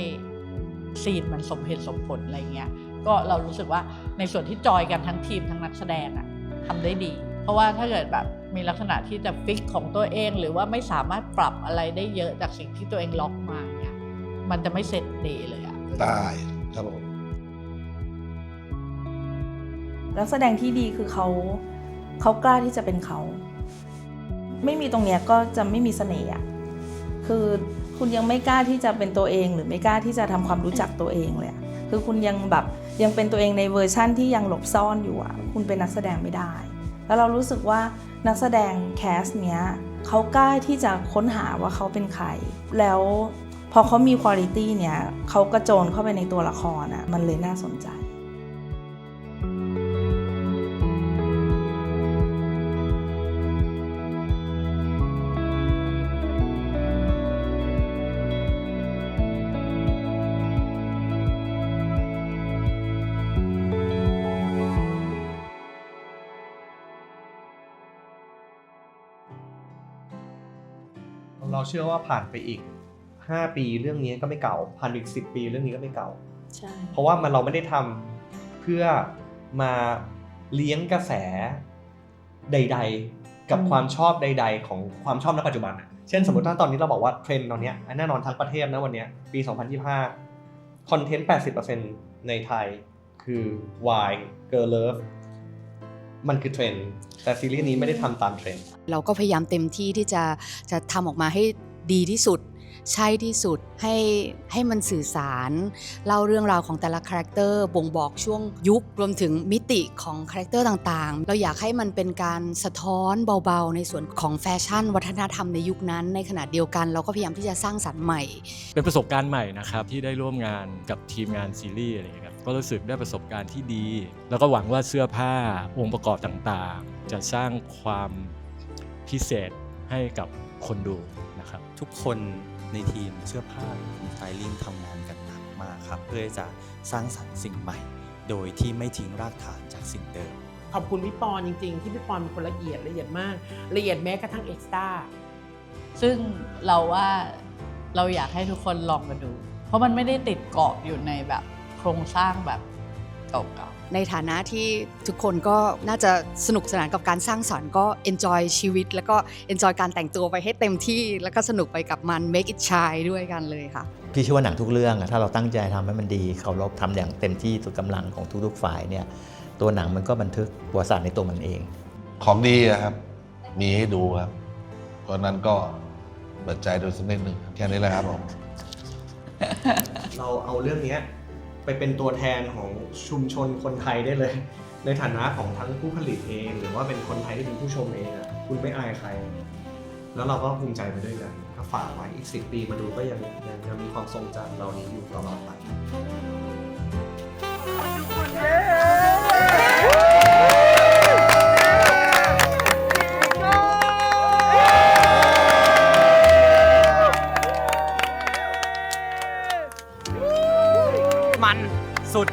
S18: ซีนมันสมเหตุสมผลอะไรเงี้ยก็เรารู้สึกว่าในส่วนที่จอยกันทั้งทีมทั้งนักแสดงอะทำได้ดีเพราะว่าถ้าเกิดแบบมีลักษณะที่จะฟิกของตัวเองหรือว่าไม่สามารถปรับอะไรได้เยอะจากสิ่งที่ตัวเองล็อกมาเนี่ยมันจะไม่เสร็จดีเลยอะ
S19: ได้ครับผม
S1: นักแสดงที่ดีคือเขากล้าที่จะเป็นเขาไม่มีตรงเนี้ยก็จะไม่มีเสน่ห์อะคือคุณยังไม่กล้าที่จะเป็นตัวเองหรือไม่กล้าที่จะทำความรู้จักตัวเองเลยคือคุณยังเป็นตัวเองในเวอร์ชั่นที่ยังหลบซ่อนอยู่อ่ะคุณเป็นนักแสดงไม่ได้แล้วเรารู้สึกว่านักแสดงแคสเนี้ยเขากล้าที่จะค้นหาว่าเขาเป็นใครแล้วพอเขามีคุณภาพเนี้ยเขากระโจนเข้าไปในตัวละครอ่ะมันเลยน่าสนใจ
S2: เราเชื่อว่าผ่านไปอีก5 ปีเรื่องนี้ก็ไม่เก่าผ่านอีก10 ปีเรื่องนี้ก็ไม่เก่า
S1: ใช่
S2: เพราะว่าเราไม่ได้ทำเพื่อมาเลี้ยงกระแสใดๆกับความชอบใดๆของความชอบณปัจจุบันเช่นสมมติถ้าตอนนี้เราบอกว่าเทรนด์ตอนนี้แน่นอนทั้งประเทศนะวันนี้ปี 2025 คอนเทนต์ 80% ในไทยคือ Y Girl Love มันคือเทรนด์แต่ซีรีส์นี้ไม่ได้ทำตามเทรนด์
S3: เราก็พยายามเต็มที่ที่จะทำออกมาให้ดีที่สุดใช่ที่สุดให้มันสื่อสารเล่าเรื่องราวของแต่ละคาแรคเตอร์บ่งบอกช่วงยุครวมถึงมิติของคาแรคเตอร์ต่างๆเราอยากให้มันเป็นการสะท้อนเบาๆในส่วนของแฟชั่นวัฒนธรรมในยุคนั้นในขณะเดียวกันเราก็พยายามที่จะสร้างสรรค์ใหม่
S5: เป็นประสบการณ์ใหม่นะครับที่ได้ร่วมงานกับทีมงานซีรีส์อะไรอย่างเงี้ยครับก็รู้สึกได้ประสบการณ์ที่ดีแล้วก็หวังว่าเสื้อผ้าองค์ประกอบต่างๆจะสร้างความพิเศษให้กับคนดูนะครับ
S9: ทุกคนในทีมเสื้อผ้าสไตลิ่งทำงานกันหนักมากครับเพื่อจะสร้างสรรค์สิ่งใหม่โดยที่ไม่ทิ้งรากฐานจากสิ่งเดิม
S12: ขอบคุณพี่ปอนจริงๆที่พี่ปอนเป็นคนละเอียดมากละเอียดแม้กระทั่งเอ็กซ์ตร้า
S18: ซึ่งเราว่าเราอยากให้ทุกคนลองมาดูเพราะมันไม่ได้ติดเกาะอยู่ในแบบโครงสร้างแบบเก่าๆ
S3: ในฐานะที่ทุกคนก็น่าจะสนุกสนานกับการสร้างสรรค์ก็ enjoy ชีวิตแล้วก็ enjoy การแต่งตัวไปให้เต็มที่แล้วก็สนุกไปกับมัน make it shine ด้วยกันเลยค่ะ
S6: พี่เชื่อว่าหนังทุกเรื่องถ้าเราตั้งใจทำให้มันดีเคารพทำอย่างเต็มที่สุดกำลังของทุกๆฝ่ายเนี่ยตัวหนังมันก็บันทึกประวัติศาสตร์ในตัวมันเอง
S19: ของดีครับมีให้ดูครับเพราะนั้นก็เปิดใจดูสักนิดหนึ่งแค่นี้แหละครับผม
S2: เราเอาเรื่องนี้ไปเป็นตัวแทนของชุมชนคนไทยได้เลยในฐานะของทั้งผู้ผลิตเองหรือว่าเป็นคนไทยที่เป็นผู้ชมเองคุณไม่อายใครแล้วเราก็ภูมิใจไปด้วยกันก็ฝากไว้อีก10 ปีมาดูก็ยังมีความทรงจำเรานี้อยู่ตลอดไป
S12: มันสุด